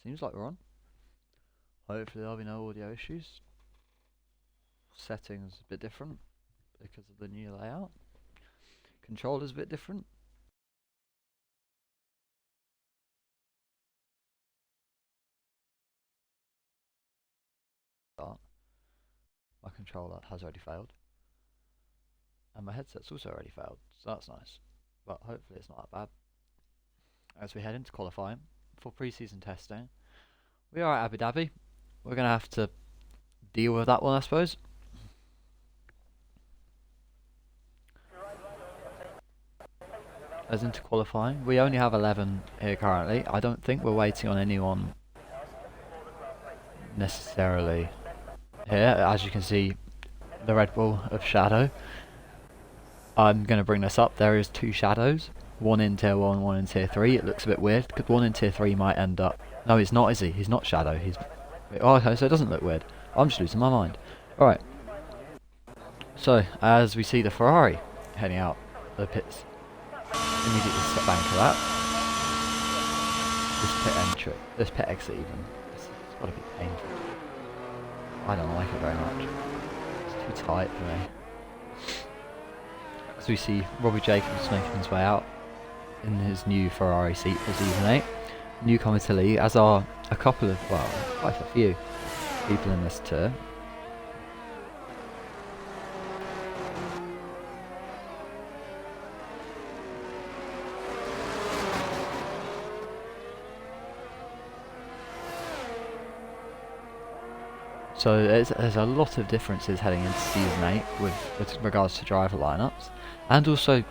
Seems like we're on. Hopefully there'll be no audio issues. Settings a bit different because of the new layout. Controller's a bit different. But my controller has already failed. And my headset's also already failed, so that's nice. But hopefully it's not that bad. As we head into qualifying for pre-season testing, we are at Abu Dhabi. We're going to have to deal with that one, I suppose. As into qualifying, we only have 11 here currently. I don't think we're waiting on anyone necessarily here. As you can see, the Red Bull of Shadow. I'm going to bring this up. There is 2 Shadows. One in tier 1, one in tier 3. It looks a bit weird because one in tier 3 might end up... No, he's not, is he? He's not Shadow. He's... Oh, okay, so it doesn't look weird. I'm just losing my mind. Alright. So, as we see the Ferrari heading out the pits. Immediately step back to that. This pit exit even. It's got to be painful. I don't like it very much. It's too tight for me. As we see Robbie Jacobs making his way out in his new Ferrari seat for season 8. Newcomer to league, as are a couple of, well, quite a few people in this tour. So there's a lot of differences heading into season 8 with regards to driver lineups and also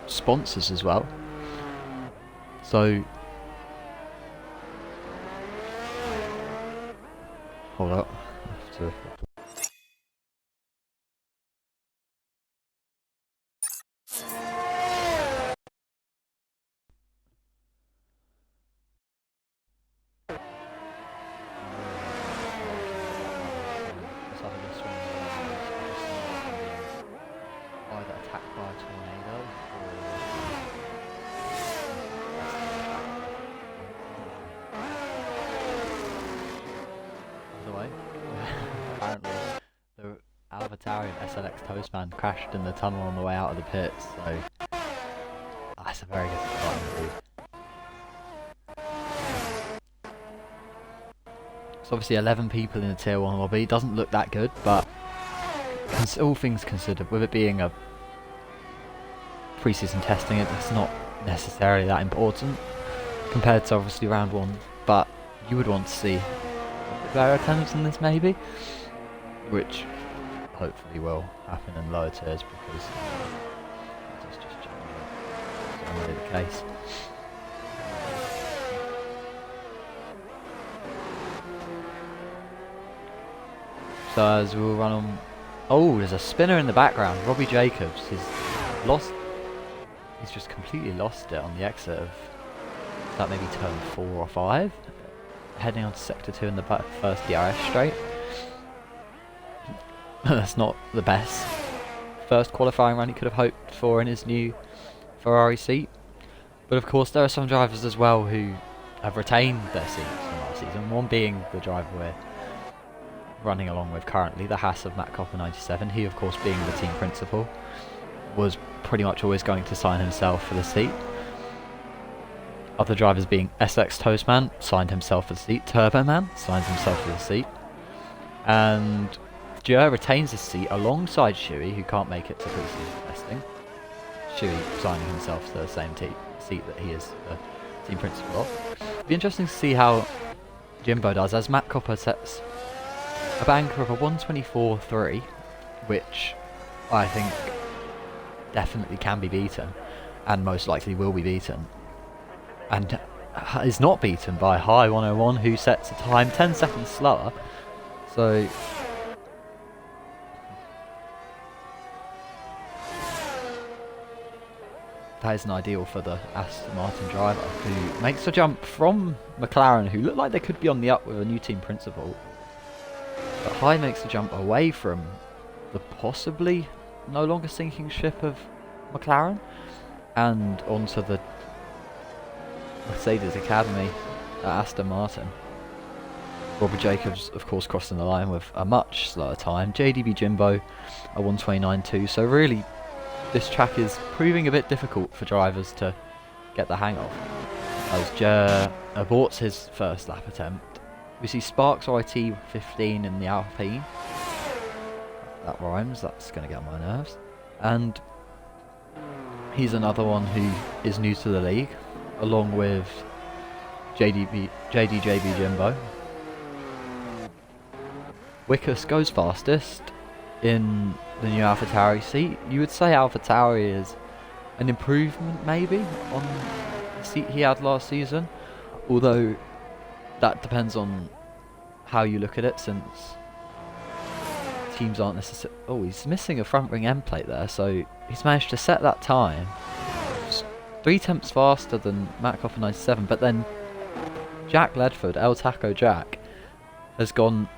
sponsors as well. So hold up. I have to either attacked by a tornado or way. Apparently the Alvatarian SLX Toastman crashed in the tunnel on the way out of the pits, so that's a very good start indeed. So obviously 11 people in the tier 1 lobby, doesn't look that good, but all things considered, with it being a pre-season testing, it's not necessarily that important compared to obviously round 1, but you would want to see better attempts in this maybe, which hopefully will happen in lower tiers because that's just generally the case. So as we'll run on... Oh, there's a spinner in the background. Robbie Jacobs, he's just completely lost it on the exit of, is that maybe turn 4 or 5? Heading on to sector 2 in the first DRS straight. That's not the best first qualifying run he could have hoped for in his new Ferrari seat. But of course there are some drivers as well who have retained their seats from last season, one being the driver we're running along with currently, the Haas of Matt Copper 97. He of course, being the team principal, was pretty much always going to sign himself for the seat. Other drivers being SX Toastman signed himself for the seat, Turbo Man signs himself for the seat, and Joe retains his seat alongside Shuey, who can't make it to pre-season testing. Shuey signing himself to the same seat that he is the team principal of. It'll be interesting to see how Jimbo does, as Matt Copper sets a banker of a 124.3, which I think definitely can be beaten, and most likely will be beaten, and is not beaten by High 101, who sets a time 10 seconds slower. So that isn't ideal for the Aston Martin driver, who makes a jump from McLaren, who look like they could be on the up with a new team principal. But High makes a jump away from the possibly no longer sinking ship of McLaren and onto the Mercedes Academy at Aston Martin. Robert Jacobs, of course, crossing the line with a much slower time. JDB Jimbo, a 1:29.2. So really, this track is proving a bit difficult for drivers to get the hang of. As Jer aborts his first lap attempt. We see Sparks YT 15 in the Alpine. That rhymes, that's going to get on my nerves. And he's another one who is new to the league, along with JDJB Jimbo. Wickus goes fastest in the new AlphaTauri seat. You would say AlphaTauri is an improvement maybe on the seat he had last season, although that depends on how you look at it, since teams aren't necessarily... Oh, he's missing a front ring end plate there, so he's managed to set that time 3 tenths faster than Matt Copper 97, but then Jack Ledford, El Taco Jack, has gone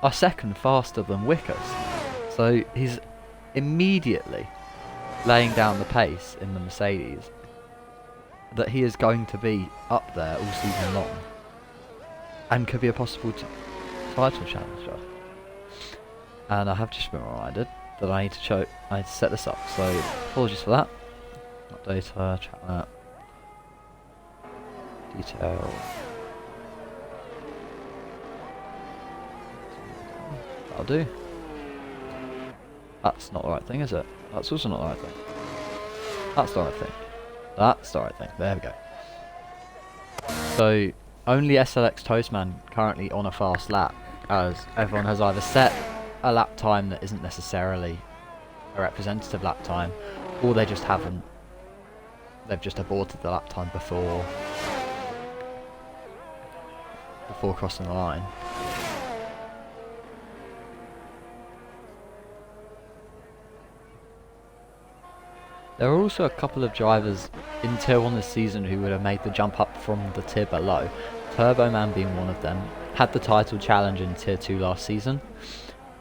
a second faster than Wickus, so he's immediately laying down the pace in the Mercedes that he is going to be up there all season long and could be a possible title challenger. And I have just been reminded that I need to set this up, so apologies for that. Update, track that, detail. That'll do. That's not the right thing, is it? That's also not the right thing. That's the right thing. That's the right thing. There we go. So, only SLX Toastman currently on a fast lap, as everyone has either set a lap time that isn't necessarily a representative lap time, or they just haven't. They've just aborted the lap time before crossing the line. There are also a couple of drivers in Tier 1 this season who would have made the jump up from the tier below. Turbo Man being one of them. Had the title challenge in Tier 2 last season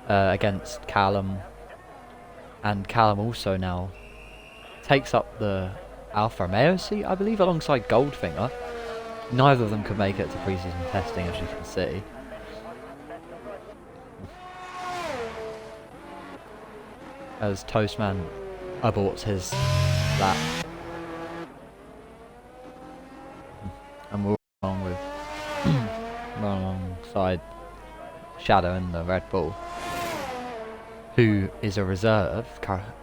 against Callum. And Callum also now takes up the Alfa Romeo seat, I believe, alongside Goldfinger. Neither of them could make it to pre-season testing, as you can see. As Toastman aborts his lap. And we're along with alongside Shadow in the Red Bull, who is a reserve,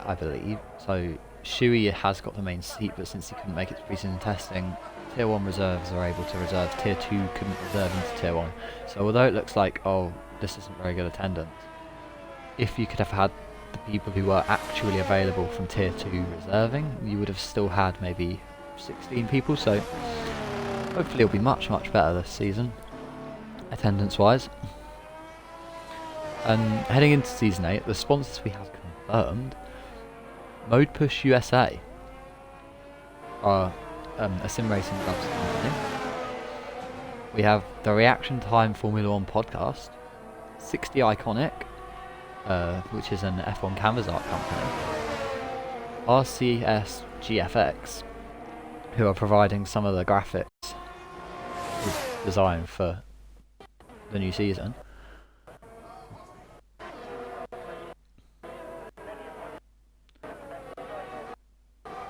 I believe. So Shuey has got the main seat, but since he couldn't make it to pre-season testing, Tier 1 reserves are able to reserve. Tier 2 couldn't reserve into Tier 1. So although it looks like, oh, this isn't very good attendance, if you could have had the people who were actually available from Tier 2 reserving, you would have still had maybe 16 people, so hopefully it'll be much, much better this season, attendance-wise. And heading into Season 8, the sponsors we have confirmed: Mode Push USA are a sim racing clubs company. We have the Reaction Time Formula 1 podcast, 60 Iconic, which is an F1 canvas art company, RCS GFX, who are providing some of the graphics design for the new season.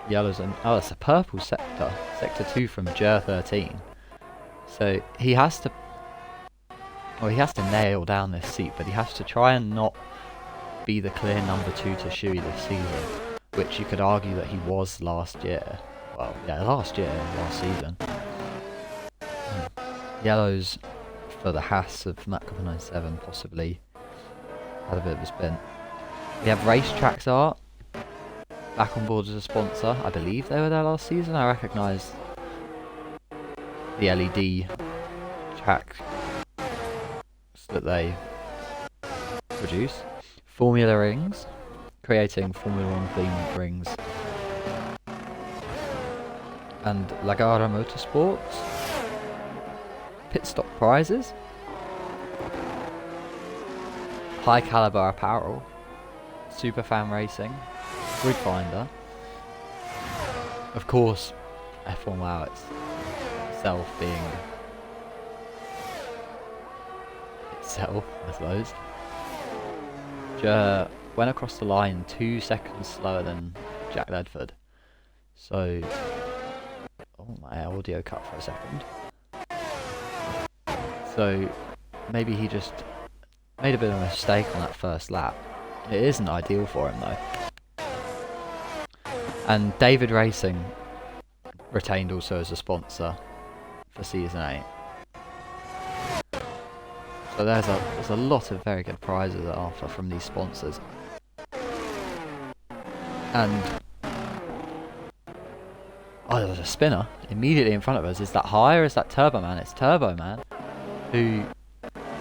Yellows and it's a purple sector 2 from Jer 13. So he has to nail down this seat, but he has to try and not be the clear number 2 to Shuey this season, which you could argue that he was last year. Well, yeah, last season. Yellows for the Haas of Matt Copper 97 possibly had a bit of a spin. We have Racetracks Art back on board as a sponsor. I believe they were there last season. I recognise the LED tracks that they produce. Formula Rings, creating Formula 1 themed rings. And Lagara Motorsports, Pit Stop Prizes, High Caliber Apparel, Superfan Racing, Gridfinder, of course F1 Wow itself being itself, I suppose. Went across the line 2 seconds slower than Jack Ledford. So, oh, my audio cut for a second. So, maybe he just made a bit of a mistake on that first lap. It isn't ideal for him though. And David Racing retained also as a sponsor for Season 8. So there's a lot of very good prizes at Arthur from these sponsors. And oh, there's a spinner immediately in front of us. Is that High or is that Turbo Man? It's Turbo Man, who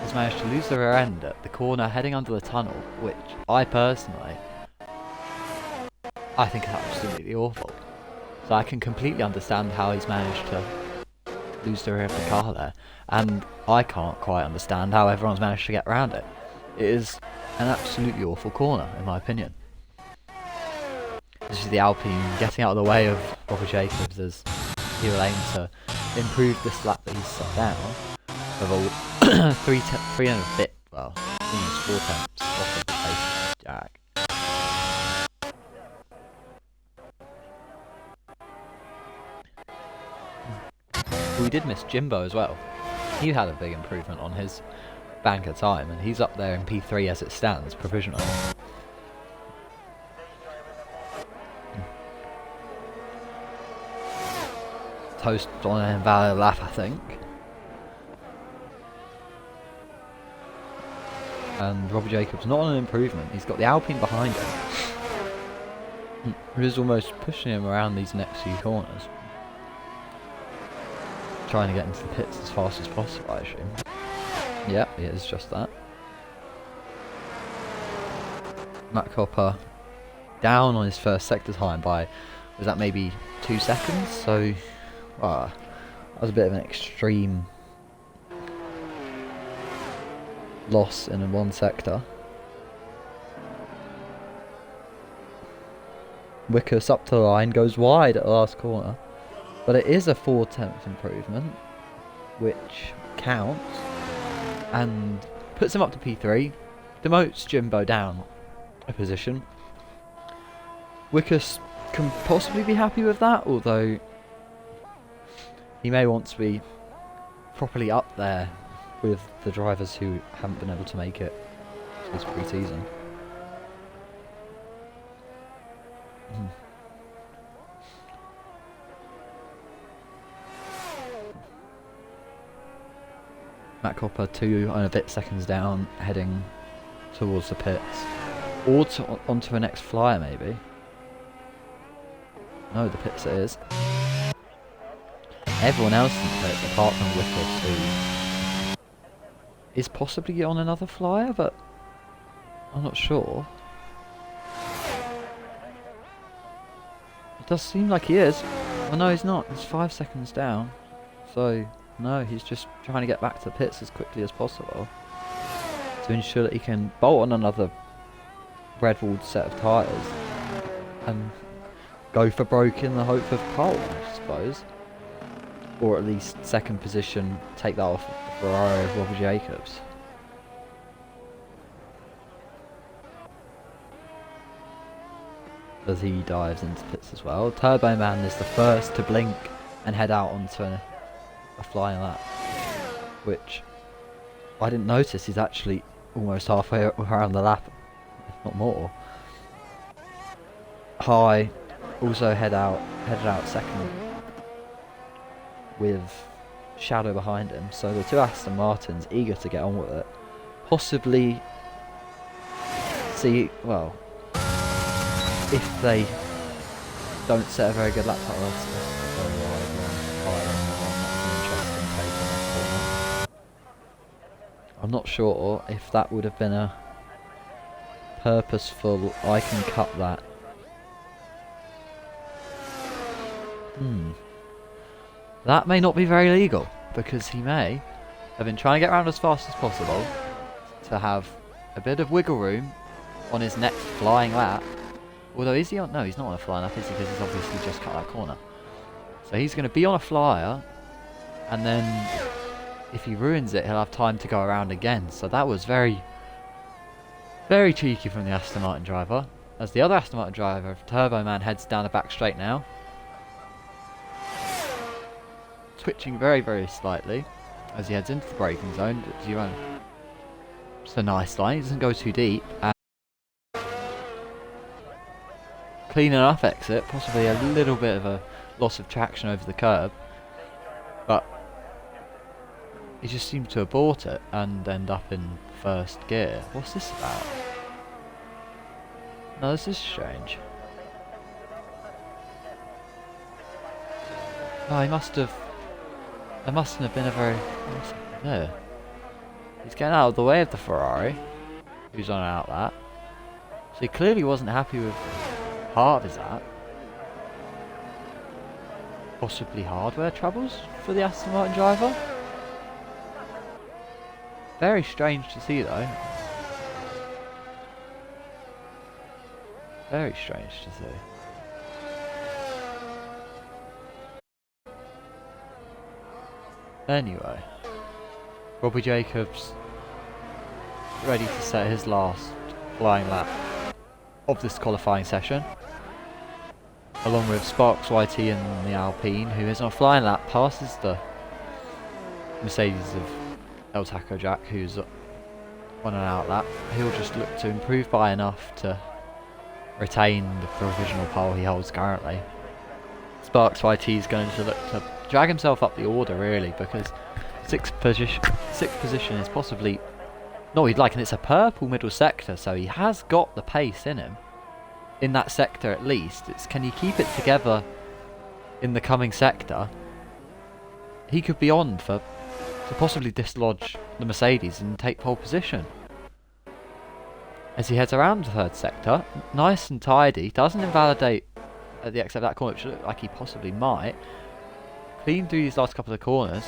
has managed to lose the rear end at the corner heading under the tunnel, which I personally, I think is absolutely awful. So I can completely understand how he's managed to lose the rear of the car there, and I can't quite understand how everyone's managed to get around it. It is an absolutely awful corner, in my opinion. This is the Alpine getting out of the way of Robert Jacobs as he will aim to improve this lap that he's set down of a 3 and a bit, well, almost 4 tenths off of the pace of Jack. We did miss Jimbo as well. He had a big improvement on his banker time, and he's up there in P3 as it stands, provisionally. Toast on an invalid lap, I think. And Robbie Jacobs not on an improvement. He's got the Alpine behind him, who is almost pushing him around these next few corners, trying to get into the pits as fast as possible, I assume. Yeah, it is just that. Matt Copper down on his first sector time by, was that maybe 2 seconds? So, that was a bit of an extreme loss in one sector. Wickus up to the line, goes wide at the last corner, but it is a 4/10 improvement, which counts, and puts him up to P3, demotes Jimbo down a position. Wickus can possibly be happy with that, although he may want to be properly up there with the drivers who haven't been able to make it this pre-season. Matt Copper 2 and a bit seconds down, heading towards the pits. Or onto a next flyer, maybe. No, the pits it is. Everyone else in the pits, apart from Wickus, who is possibly on another flyer, but I'm not sure. It does seem like he is. Well, no, he's not. He's 5 seconds down. So, no, he's just trying to get back to the pits as quickly as possible to ensure that he can bolt on another Redwall set of tyres and go for broke in the hope of pole, I suppose. Or at least second position, take that off the Ferrari of Robert Jacobs. As he dives into pits as well. Turbo Man is the first to blink and head out onto a flying lap, which I didn't notice. He's actually almost halfway around the lap, if not more. High also headed out second with Shadow behind him, so the two Aston Martins eager to get on with it. Possibly see, well, if they don't set a very good lap time, I'm not sure if that would have been a purposeful, I can cut that. That may not be very legal, because he may have been trying to get around as fast as possible to have a bit of wiggle room on his next flying lap. Although, is he on? No, he's not on a flying lap, is he? Because he's obviously just cut that corner. So he's going to be on a flyer, and then if he ruins it, he'll have time to go around again. So that was very, very cheeky from the Aston Martin driver. As the other Aston Martin driver, Turbo Man, heads down the back straight now. Twitching very, very slightly as he heads into the braking zone. It's a nice line, he doesn't go too deep. And clean enough exit, possibly a little bit of a loss of traction over the curb. But he just seemed to abort it and end up in first gear. What's this about? No, this is strange. Oh, he must have... There mustn't have been a very... No. He's getting out of the way of the Ferrari, who's on an outlet. So he clearly wasn't happy with part of his lap. Possibly hardware troubles for the Aston Martin driver. Very strange to see though. Very strange to see. Anyway, Robbie Jacobs ready to set his last flying lap of this qualifying session, along with Sparks YT and the Alpine, who is on a flying lap, passes the Mercedes of El Taco Jack, who's on an out lap. He'll just look to improve by enough to retain the provisional pole he holds currently. Sparks YT is going to look to drag himself up the order really, because sixth position is possibly not what he'd like, and it's a purple middle sector, so he has got the pace in him in that sector at least. It's can he keep it together in the coming sector? He could be on to possibly dislodge the Mercedes and take pole position. As he heads around the third sector, nice and tidy, doesn't invalidate at the exit of that corner, which looked like he possibly might. Clean through these last couple of corners,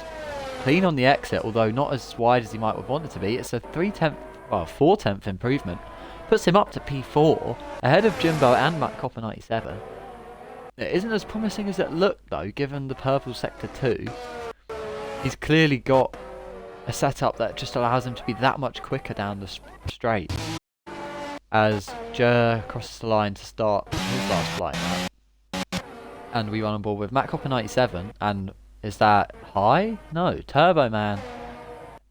clean on the exit, although not as wide as he might have wanted to be. It's a 4/10th improvement, puts him up to P4, ahead of Jimbo and Matt Copper 97. It isn't as promising as it looked though, given the purple sector 2. He's clearly got a setup that just allows him to be that much quicker down the straight. As Jer crosses the line to start his last flight lap. And we run on board with Matt Copper 97, and is that High? No, Turbo Man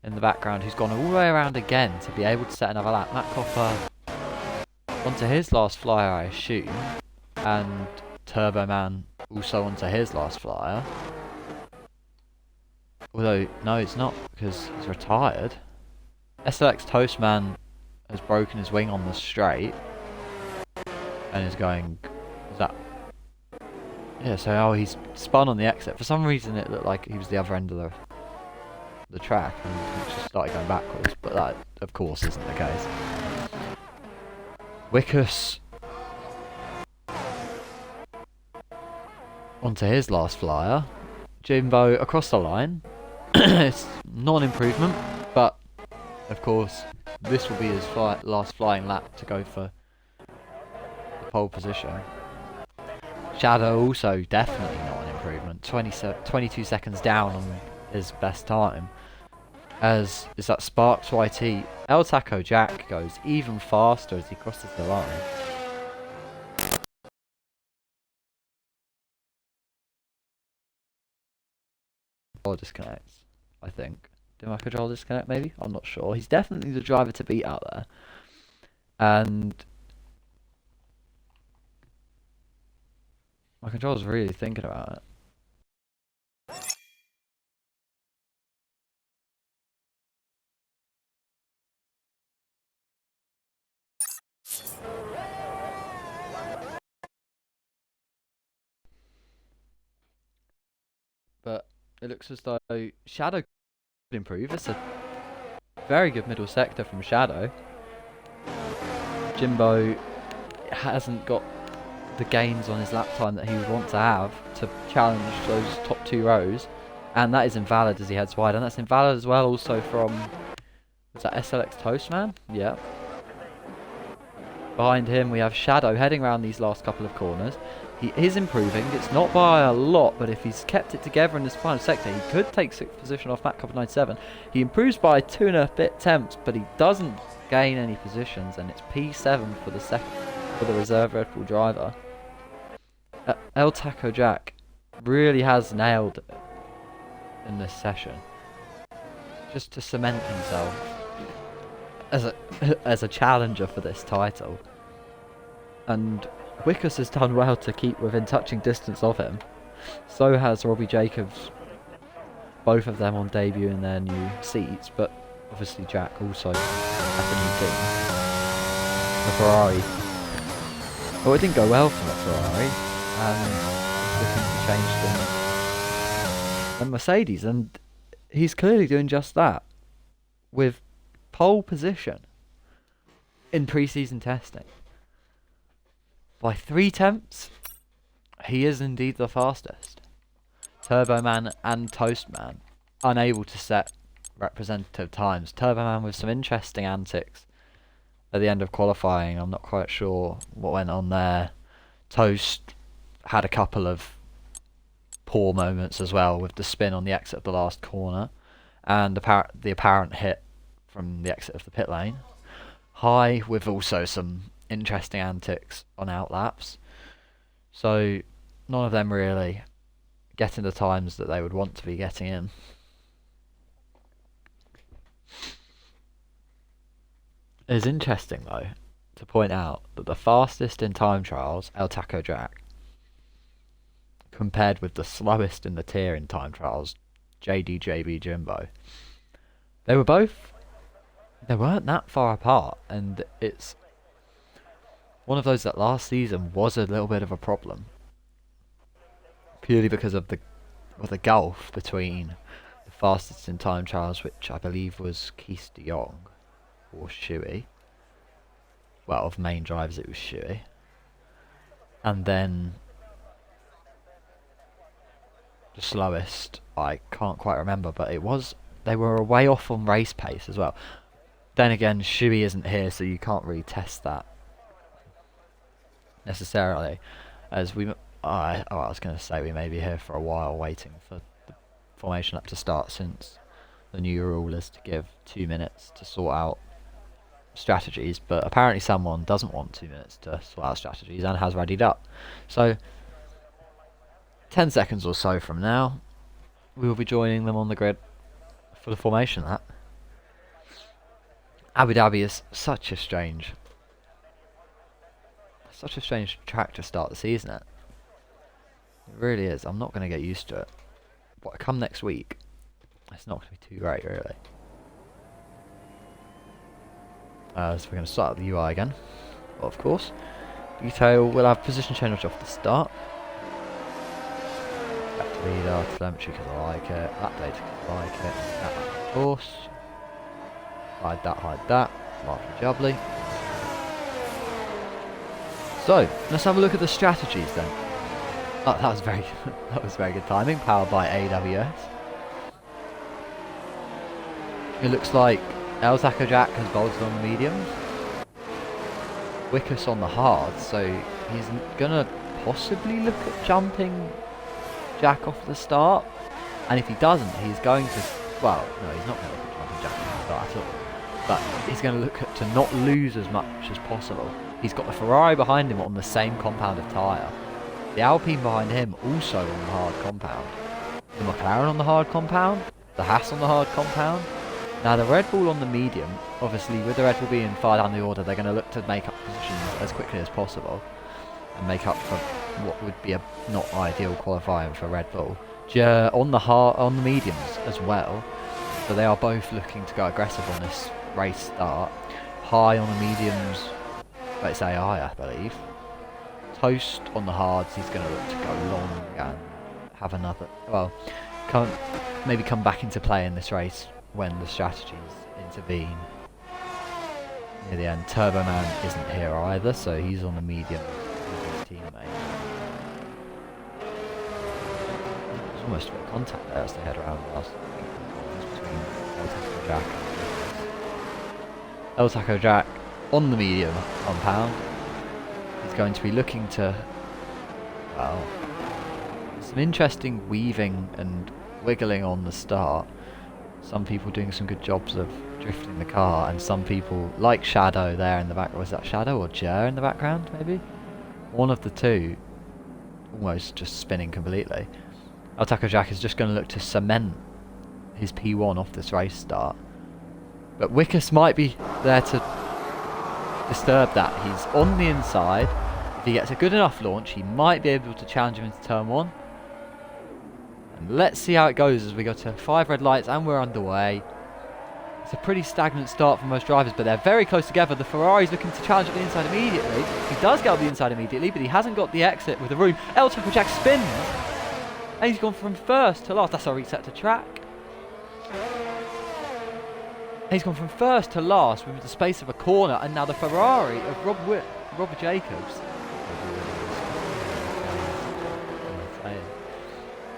in the background, who's gone all the way around again to be able to set another lap. Matt Copper onto his last flyer, I assume, and Turbo Man also onto his last flyer. Although, no, it's not, because he's retired. SLX Toastman has broken his wing on the straight and is going... Is that... Yeah, so he's spun on the exit. For some reason it looked like he was the other end of the track and he just started going backwards, but that, of course, isn't the case. Wickus onto his last flyer. Jimbo across the line. It's not an improvement, but of course this will be his last flying lap to go for the pole position. Shadow also definitely not an improvement. 22 seconds down on his best time. As is that Sparks YT. El Taco Jack goes even faster as he crosses the line. Or disconnects, I think. Did my controller disconnect maybe? I'm not sure. He's definitely the driver to beat out there. And my controller's really thinking about it. But it looks as though Shadow could improve. It's a very good middle sector from Shadow. Jimbo hasn't got the gains on his lap time that he would want to have to challenge those top two rows, and that is invalid as he heads wide, and that's invalid as well also from, was that SLX Toastman? Yeah. Behind him we have Shadow heading around these last couple of corners. He is improving. It's not by a lot, but if he's kept it together in this final sector, he could take 6th position off Matt Cover 97. He improves by 2.5 temps, but he doesn't gain any positions, and it's P7 for the reserve Red Bull driver. El Taco Jack really has nailed it in this session, just to cement himself as a challenger for this title. And Wickus has done well to keep within touching distance of him. So has Robbie Jacobs. Both of them on debut in their new seats, but obviously Jack also has a new team. The Ferrari. Oh, it didn't go well for the Ferrari, and he's looking to change things. And Mercedes, and he's clearly doing just that with pole position in pre-season testing. By 3 temps, he is indeed the fastest. Turboman and Toastman unable to set representative times. Turboman with some interesting antics at the end of qualifying. I'm not quite sure what went on there. Toast had a couple of poor moments as well with the spin on the exit of the last corner and the apparent hit from the exit of the pit lane. High with also some interesting antics on outlaps. So none of them really getting the times that they would want to be getting in. It is interesting though to point out that the fastest in time trials, El Taco Jack, compared with the slowest in the tier in time trials, JDJB Jimbo, they weren't that far apart, and it's one of those that last season was a little bit of a problem, purely because of the gulf between the fastest in time trials, which I believe was Keith de Jong or Shuey. Well, of main drivers it was Shuey, and then the slowest I can't quite remember, but they were way off on race pace as well. Then again, Shuey isn't here, so you can't really test that necessarily, as I was going to say we may be here for a while waiting for the formation lap to start, since the new rule is to give 2 minutes to sort out strategies, but apparently someone doesn't want 2 minutes to sort out strategies and has readied up. So 10 seconds or so from now we will be joining them on the grid for the formation lap. Abu Dhabi is such a strange track to start the season at. It really is. I'm not going to get used to it. But come next week, it's not going to be too great, really. So we're going to start at the UI again, of course. Detail, we'll have position change off the start. Back to leader, telemetry because I like it, lap data because I like it, that of course. Hide that, mark jubbly. So, let's have a look at the strategies then. Oh, that was very good timing, powered by AWS. It looks like El Taco Jack has bolted on the mediums, Wickus on the hards, so he's gonna possibly look at jumping Jack off the start, and if he doesn't, he's going to, well, no, he's not going to look at jumping Jack off the start at all, but he's going to look at to not lose as much as possible. He's got the Ferrari behind him on the same compound of tyre, the Alpine behind him also on the hard compound, the McLaren on the hard compound, the Haas on the hard compound. Now the Red Bull on the medium, obviously with the Red Bull being far down the order, they're going to look to make up positions as quickly as possible and make up for what would be a not ideal qualifying for Red Bull. On the mediums as well, so they are both looking to go aggressive on this race start. High on the mediums, let's say I believe. Toast on the hards, he's going to look to go long and have another, well, maybe come back into play in this race when the strategies intervene near the end. Turboman isn't here either, so he's on the medium with his teammate. There's almost a bit of contact there as they head around the last between El Taco Jack and Wickus. El Taco Jack on the medium compound. He's going to be looking to well, some interesting weaving and wiggling on the start. Some people doing some good jobs of drifting the car, and some people, like Shadow there in the back, was that Shadow or Jer in the background maybe? One of the two, almost just spinning completely. El Taco Jack is just going to look to cement his P1 off this race start. But Wickus might be there to disturb that. He's on the inside. If he gets a good enough launch, he might be able to challenge him into turn 1. And let's see how it goes as we go to 5 red lights and we're underway. It's a pretty stagnant start for most drivers, but they're very close together. The Ferrari's looking to challenge up the inside immediately. He does get up the inside immediately, but he hasn't got the exit with the room. El Taco Jack spins, and he's gone from first to last. That's a reset to track. He's gone from first to last with the space of a corner, and now the Ferrari of Robert Jacobs.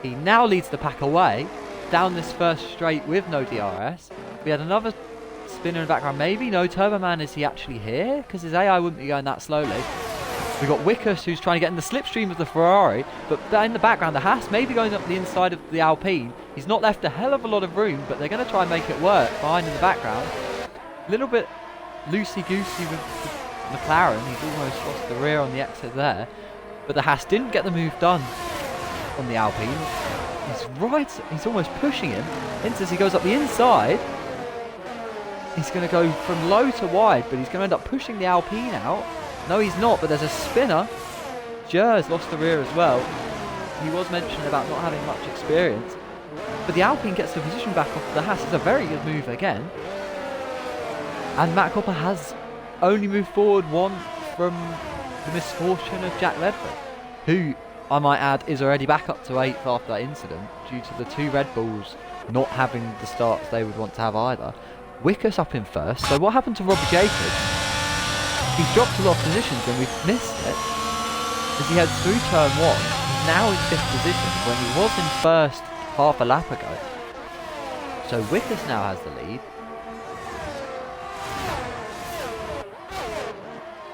He now leads the pack away down this first straight with no DRS. We had another spinner in the background. Maybe no Turbo Man. Is he actually here? Because his AI wouldn't be going that slowly. We've got Wickus who's trying to get in the slipstream of the Ferrari, but in the background the Haas may be going up the inside of the Alpine. He's not left a hell of a lot of room, but they're going to try and make it work behind in the background. A little bit loosey-goosey with the McLaren. He's almost lost the rear on the exit there, but the Haas didn't get the move done on the Alpine. He's almost pushing him. As he goes up the inside, he's going to go from low to wide, but he's going to end up pushing the Alpine out. No, he's not, but there's a spinner. Jer's lost the rear as well. He was mentioning about not having much experience, but the Alpine gets the position back off the Haas. It's a very good move again. And Matt Copper has only moved forward one from the misfortune of Jack Ledford, who, I might add, is already back up to 8th after that incident due to the 2 Red Bulls not having the starts they would want to have either. Wickus up in first. So what happened to Robbie Jacobs? He's dropped a lot of positions and we've missed it. As he heads through turn 1, he's now in 5th position when he was in first half a lap ago. So Wickus now has the lead.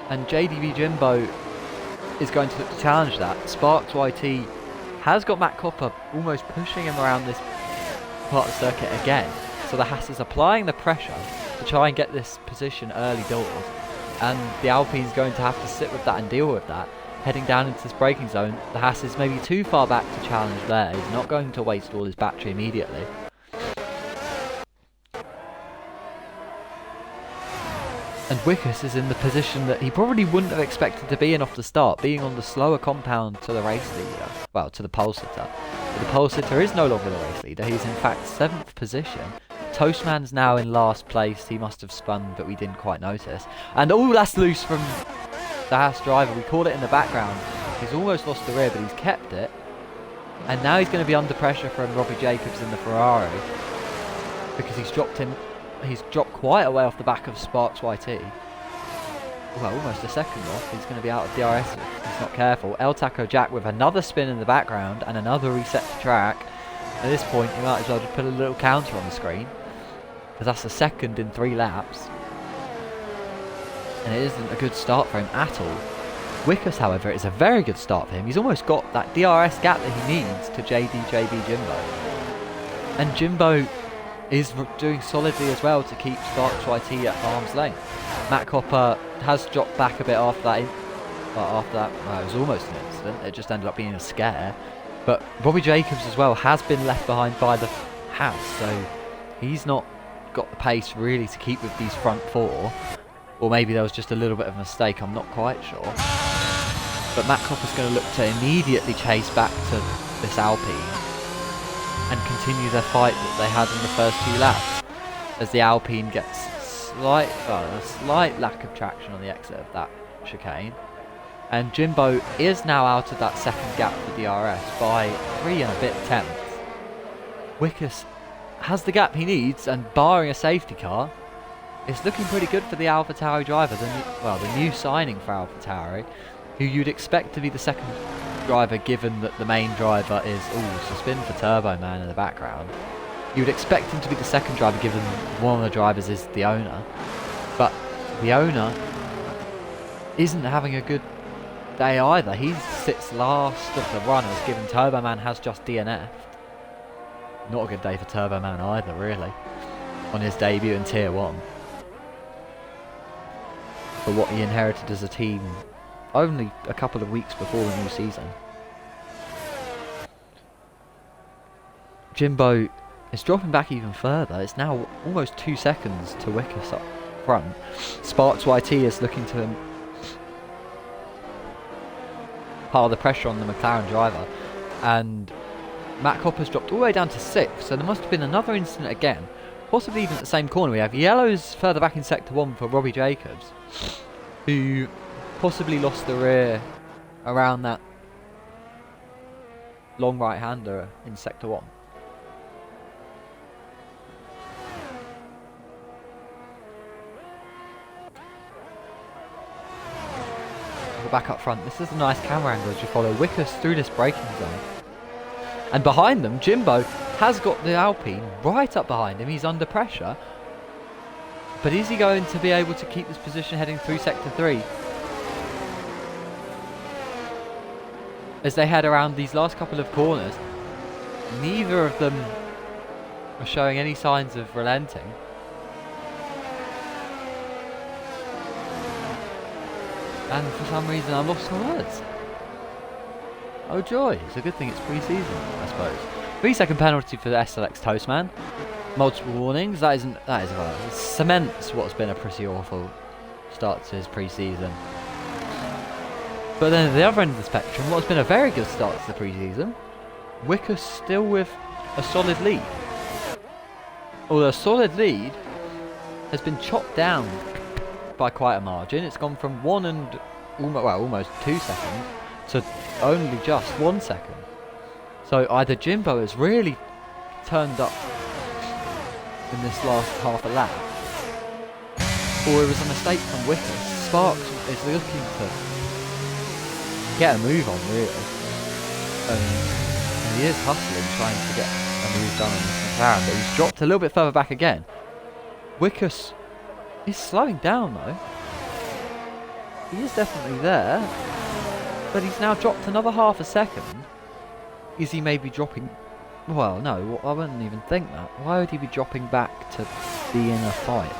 And JDB Jimbo is going to look to challenge that. Sparks YT has got Matt Copper almost pushing him around this part of the circuit again. So the Haas is applying the pressure to try and get this position early doors. And the Alpine's going to have to sit with that and deal with that. Heading down into this braking zone, the Haas is maybe too far back to challenge there. He's not going to waste all his battery immediately. And Wickus is in the position that he probably wouldn't have expected to be in off the start, being on the slower compound to the race leader. Well, to the pole sitter. But the pole sitter is no longer the race leader. He's in fact 7th position. Toastman's now in last place. He must have spun, but we didn't quite notice. And oh, that's loose from the Haas driver. We caught it in the background. He's almost lost the rear, but he's kept it. And now he's going to be under pressure from Robbie Jacobs in the Ferrari, because he's dropped quite a way off the back of Sparks YT. Well, almost a second off. He's going to be out of DRS if he's not careful. El Taco Jack with another spin in the background and another reset to track. At this point, you might as well just put a little counter on the screen, because that's the second in 3 laps. And it isn't a good start for him at all. Wickus, however, is a very good start for him. He's almost got that DRS gap that he needs to JB Jimbo. And Jimbo is doing solidly as well to keep Sparks YT at arm's length. Matt Copper has dropped back a bit after that. Well, it was almost an incident. It just ended up being a scare. But Robbie Jacobs as well has been left behind by the Haas, so he's not got the pace really to keep with these front 4. Or maybe there was just a little bit of a mistake, I'm not quite sure. But Matt Copper's going to look to immediately chase back to this Alpine and continue their fight that they had in the first 2 laps, as the Alpine gets a slight lack of traction on the exit of that chicane. And Jimbo is now out of that second gap for DRS by 3 and a bit tenths. Wickus has the gap he needs, and barring a safety car, it's looking pretty good for the AlphaTauri driver, the new signing for AlphaTauri, who you'd expect to be the second driver, given that the main driver is, so spin for Turbo Man in the background. You'd expect him to be the second driver, given one of the drivers is the owner. But the owner isn't having a good day either. He sits last of the runners, given Turbo Man has just DNF'd. Not a good day for Turbo Man either, really, on his debut in Tier 1. For what he inherited as a team only a couple of weeks before the new season. Jimbo is dropping back even further. It's now almost 2 seconds to Wickus up front. Sparks YT is looking to pile the pressure on the McLaren driver, and Matt Copper's dropped all the way down to 6, so there must have been another incident again, possibly even at the same corner. We have yellows further back in Sector 1 for Robbie Jacobs, who possibly lost the rear around that long right-hander in Sector 1. Back up front, this is a nice camera angle as you follow Wickus through this braking zone. And behind them, Jimbo has got the Alpine right up behind him. He's under pressure. But is he going to be able to keep this position heading through Sector 3? As they head around these last couple of corners, neither of them are showing any signs of relenting. And for some reason I'm lost for words. Oh joy, it's a good thing it's pre-season, I suppose. 3-second penalty for the SLX Toastman. Multiple warnings, that cements what's been a pretty awful start to his pre-season. But then at the other end of the spectrum, what's been a very good start to the pre-season, Wickus still with a solid lead. Although a solid lead has been chopped down by quite a margin. It's gone from 1 and almost 2 seconds to only just 1 second. So either Jimbo has really turned up in this last half a lap, or it was a mistake from Wickus. Sparks is looking to get a move on, really, and he is hustling, trying to get a move done on this McLaren, but he's dropped a little bit further back again. Wickus is slowing down though. He is definitely there, but he's now dropped another half a second. Is he maybe dropping? Well, no, I wouldn't even think that. Why would he be dropping back to be in a fight?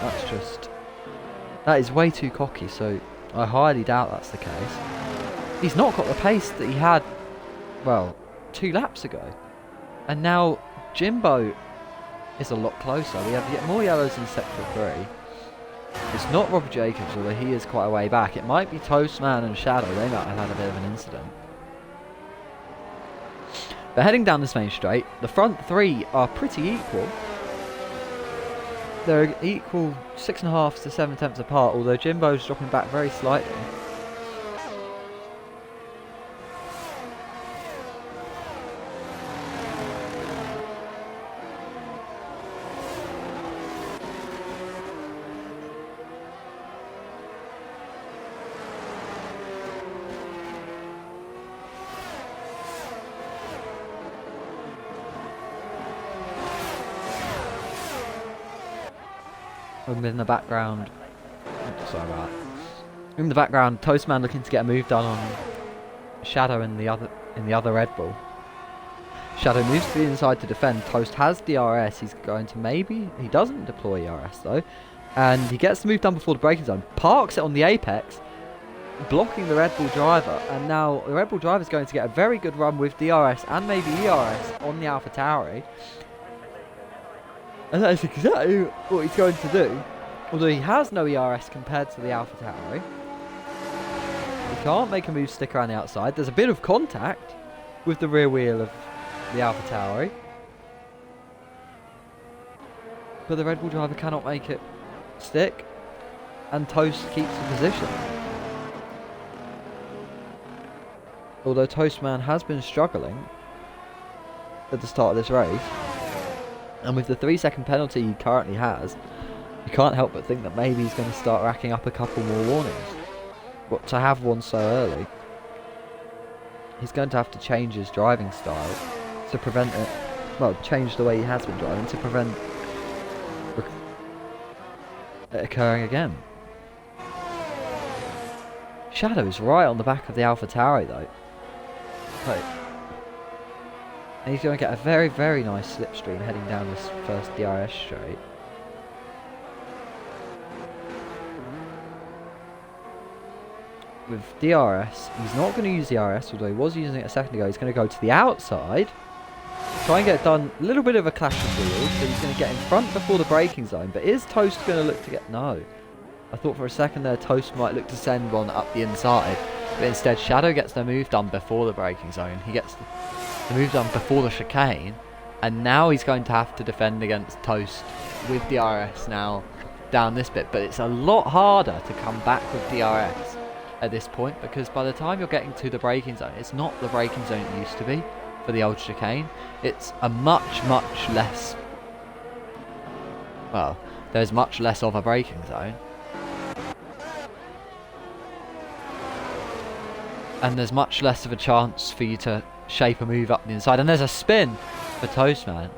That is way too cocky, so I highly doubt that's the case. He's not got the pace that he had, well, 2 laps ago. And now Jimbo is a lot closer. We have yet more yellows in Sector 3. It's not Robbie Jacobs, although he is quite a way back. It might be Toastman and Shadow. They might have had a bit of an incident. But heading down this main straight, the front 3 are pretty equal. They're equal 6.5 to 7 tenths apart, although Jimbo's dropping back very slightly. In the background, in the background, Toastman looking to get a move done on Shadow in the other Red Bull. Shadow moves to the inside to defend. Toast has DRS. He's going to he doesn't deploy ERS though, and he gets the move done before the braking zone. Parks it on the apex, blocking the Red Bull driver, and now the Red Bull driver is going to get a very good run with DRS and maybe ERS on the AlphaTauri. And that is exactly what he's going to do. Although he has no ERS compared to the AlphaTauri. He can't make a move stick around the outside. There's a bit of contact with the rear wheel of the AlphaTauri. But the Red Bull driver cannot make it stick. And Toast keeps the position. Although Toastman has been struggling at the start of this race. And with the 3-second penalty he currently has, you can't help but think that maybe he's going to start racking up a couple more warnings. But to have one so early, he's going to have to change his driving style to prevent it, well, change the way he has been driving to prevent it occurring again. Shadow's right on the back of the AlphaTauri though. Right. And he's going to get a very, very nice slipstream heading down this first DRS straight. With DRS, he's not going to use the RS, although he was using it a second ago. He's going to go to the outside, try and get it done. A little bit of a clash of wheels, but he's going to get in front before the braking zone. But is Toast going to look to get... No. I thought for a second there Toast might look to send one up the inside. But instead, Shadow gets the move done before the braking zone. He gets the move done before the chicane. And now he's going to have to defend against Toast with DRS now down this bit. But it's a lot harder to come back with DRS at this point, because by the time you're getting to the braking zone, it's not the braking zone it used to be for the old chicane. It's a much less, well, there's much less of a braking zone, and there's much less of a chance for you to shape a move up the inside. And there's a spin for Toastman,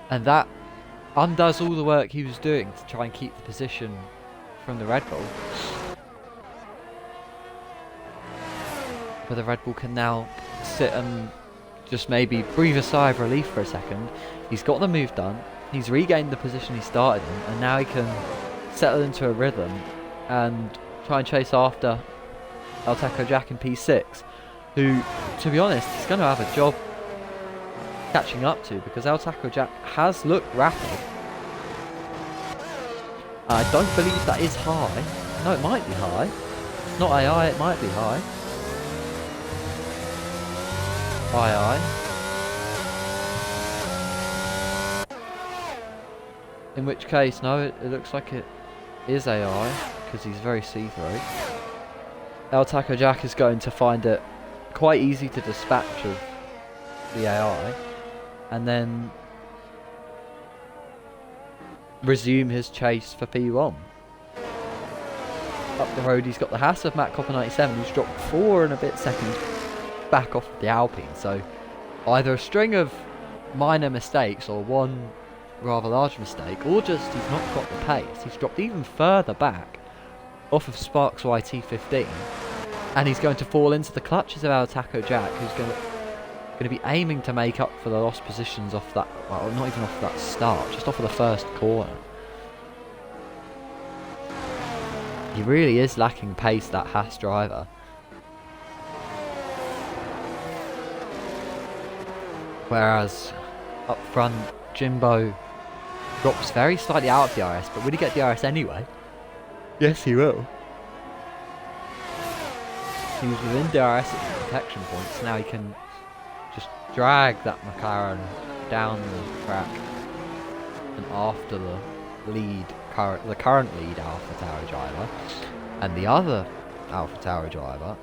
and that undoes all the work he was doing to try and keep the position from the Red Bull. But the Red Bull can now sit and just maybe breathe a sigh of relief for a second. He's got the move done, he's regained the position he started in, and now he can settle into a rhythm and try and chase after El Taco Jack in P6, who, to be honest, is going to have a job catching up to, because El Taco Jack has looked rapid. I don't believe that is high. No, it might be high. Not AI, it might be high. II. In which case, no, it looks like it is AI, because he's very see-through. El Taco Jack is going to find it quite easy to dispatch of the AI, and then resume his chase for P1. Up the road he's got the Haas of Matt Copper 97, who's dropped 4 and a bit seconds back off the Alpine. So either a string of minor mistakes or one rather large mistake, or just he's not got the pace. He's dropped even further back off of Sparks YT15, and he's going to fall into the clutches of El Taco Jack, who's going to be aiming to make up for the lost positions off that, well, not even off that start, just off of the first corner. He really is lacking pace, that Haas driver. Whereas up front, Jimbo drops very slightly out of DRS, but will he get DRS anyway? Yes, he will. He was within DRS at the protection points, now he can just drag that McLaren down the track and after the current lead AlphaTauri driver, and the other AlphaTauri driver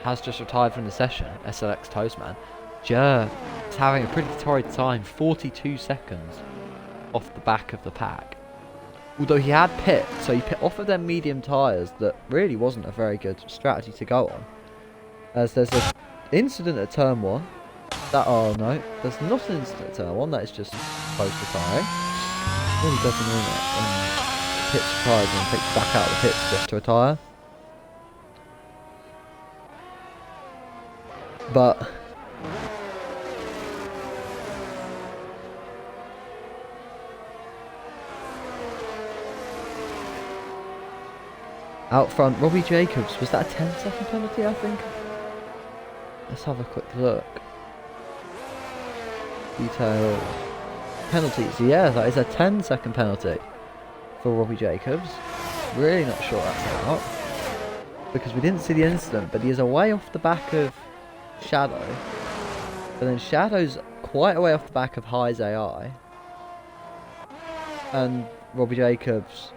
has just retired from the session, SLX Toastman. Jer is having a pretty torrid time, 42 seconds off the back of the pack. Although he had pit, so he pit off of them medium tyres that really wasn't a very good strategy to go on. As there's an incident at turn 1. Oh no, there's not an incident at turn 1, that is just close retiring. Really doesn't mean it when pits retires and takes back out of the pits just to retire. But out front, Robbie Jacobs, was that a 10-second penalty, I think? Let's have a quick look. Details. Penalties, yeah, that is a 10-second penalty for Robbie Jacobs. Really not sure that's out, because we didn't see the incident, but he is away off the back of Shadow. But then Shadow's quite away off the back of High's AI. And Robbie Jacobs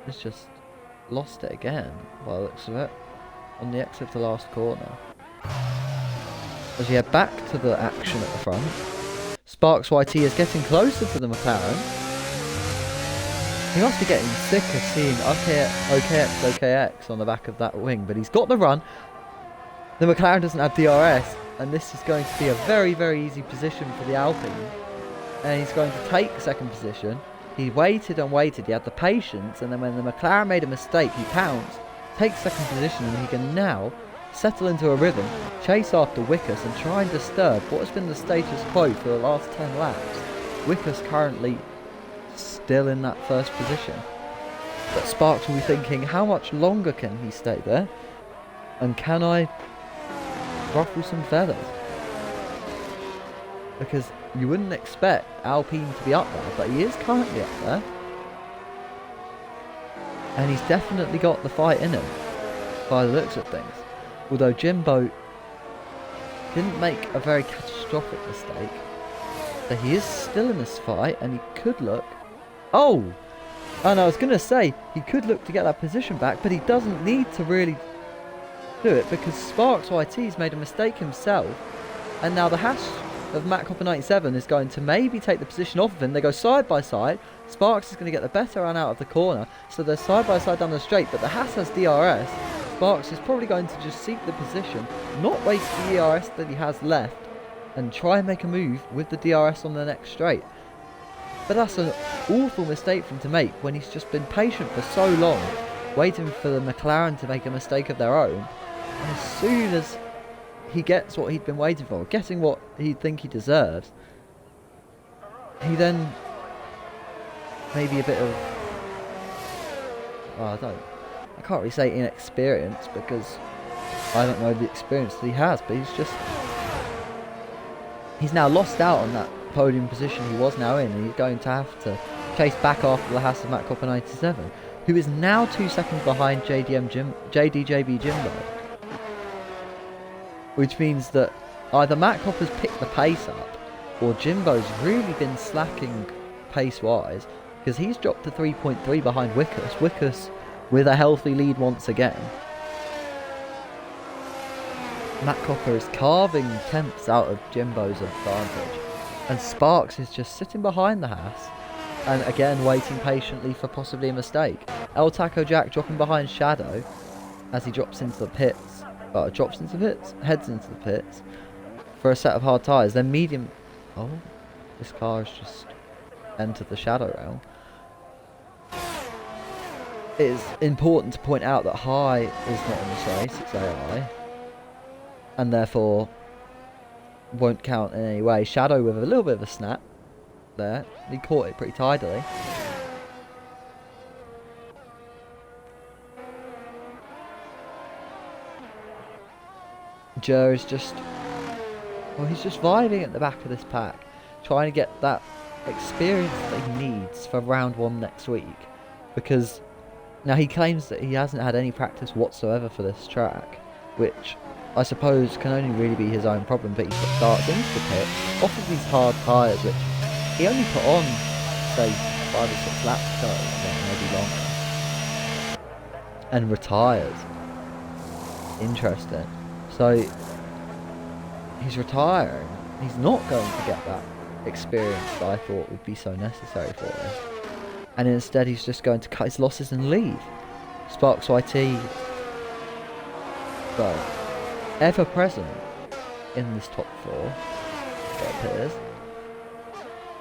has just lost it again, by the looks of it, on the exit of the last corner. As we head back to the action at the front, Sparks YT is getting closer to the McLaren. He must be getting sick of seeing OKX on the back of that wing, but he's got the run. The McLaren doesn't have DRS, and this is going to be a very, very easy position for the Alpine. And he's going to take second position, He waited and waited, he had the patience, and then when the McLaren made a mistake, he pounced, takes second position, and he can now settle into a rhythm, chase after Wickus and try and disturb what has been the status quo for the last 10 laps. Wickus currently still in that first position. But Sparks will be thinking, how much longer can he stay there? And can I ruffle some feathers? Because you wouldn't expect Alpine to be up there, but he is currently up there. And he's definitely got the fight in him, by the looks of things. Although Jimbo didn't make a very catastrophic mistake. So he is still in this fight, and he could look... Oh! And I was going to say, he could look to get that position back, but he doesn't need to really do it, because Sparks YT's made a mistake himself, and now the Haas of Matt Copper 97 is going to maybe take the position off of him. They go side by side. Sparks is going to get the better run out of the corner, so they're side by side down the straight, but the Haas has DRS. Sparks is probably going to just seek the position, not waste the DRS that he has left, and try and make a move with the DRS on the next straight. But that's an awful mistake for him to make when he's just been patient for so long, waiting for the McLaren to make a mistake of their own. And as soon as he gets what he'd been waiting for, getting what he'd think he deserves, he then maybe a bit of... well, I can't really say inexperience, because I don't know the experience that he has, but he's now lost out on that podium position he was now in, and he's going to have to chase back after the Haas of Matt Copper 97, who is now 2 seconds behind JDJB Jimbo. Which means that either Matt Copper's picked the pace up, or Jimbo's really been slacking pace-wise, because he's dropped to 3.3 behind Wickus. Wickus with a healthy lead once again. Matt Copper is carving tenths out of Jimbo's advantage, and Sparks is just sitting behind the Haas, and again waiting patiently for possibly a mistake. El Taco Jack dropping behind Shadow as he drops into the pits. Heads into the pits for a set of hard tyres. Then medium... oh, this car has just entered the Shadow realm. It is important to point out that High is not in this race, it's AI, and therefore won't count in any way. Shadow with a little bit of a snap there. He caught it pretty tidily. Jer is just... well, he's just vibing at the back of this pack, trying to get that experience that he needs for round 1 next week. Because now he claims that he hasn't had any practice whatsoever for this track, which I suppose can only really be his own problem, but he starts into the pit, off of these hard tyres, which he only put on, say, 5 or 6 laps ago, maybe longer, and retires. Interesting. So, he's retiring. He's not going to get that experience that I thought would be so necessary for him. And instead he's just going to cut his losses and leave. Sparks YT, so, ever present in this top 4, it appears.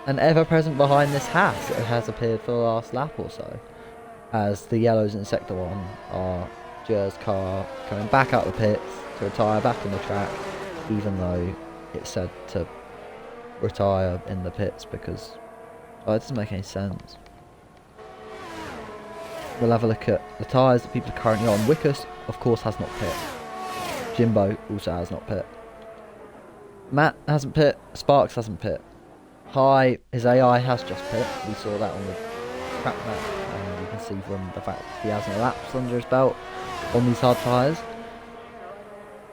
And ever present behind this Haas, it has appeared for the last lap or so. As the yellows in Sector 1 are Jer's car coming back out the pits to retire back on the track, even though it's said to retire in the pits because it doesn't make any sense. We'll have a look at the tyres that people are currently on. Wickus, of course, has not pit. Jimbo also has not pit. Matt hasn't pit. Sparks hasn't pit. High, his AI has just pit. We saw that on the track map, and you can see from the fact that he hasn't elapsed under his belt on these hard tyres.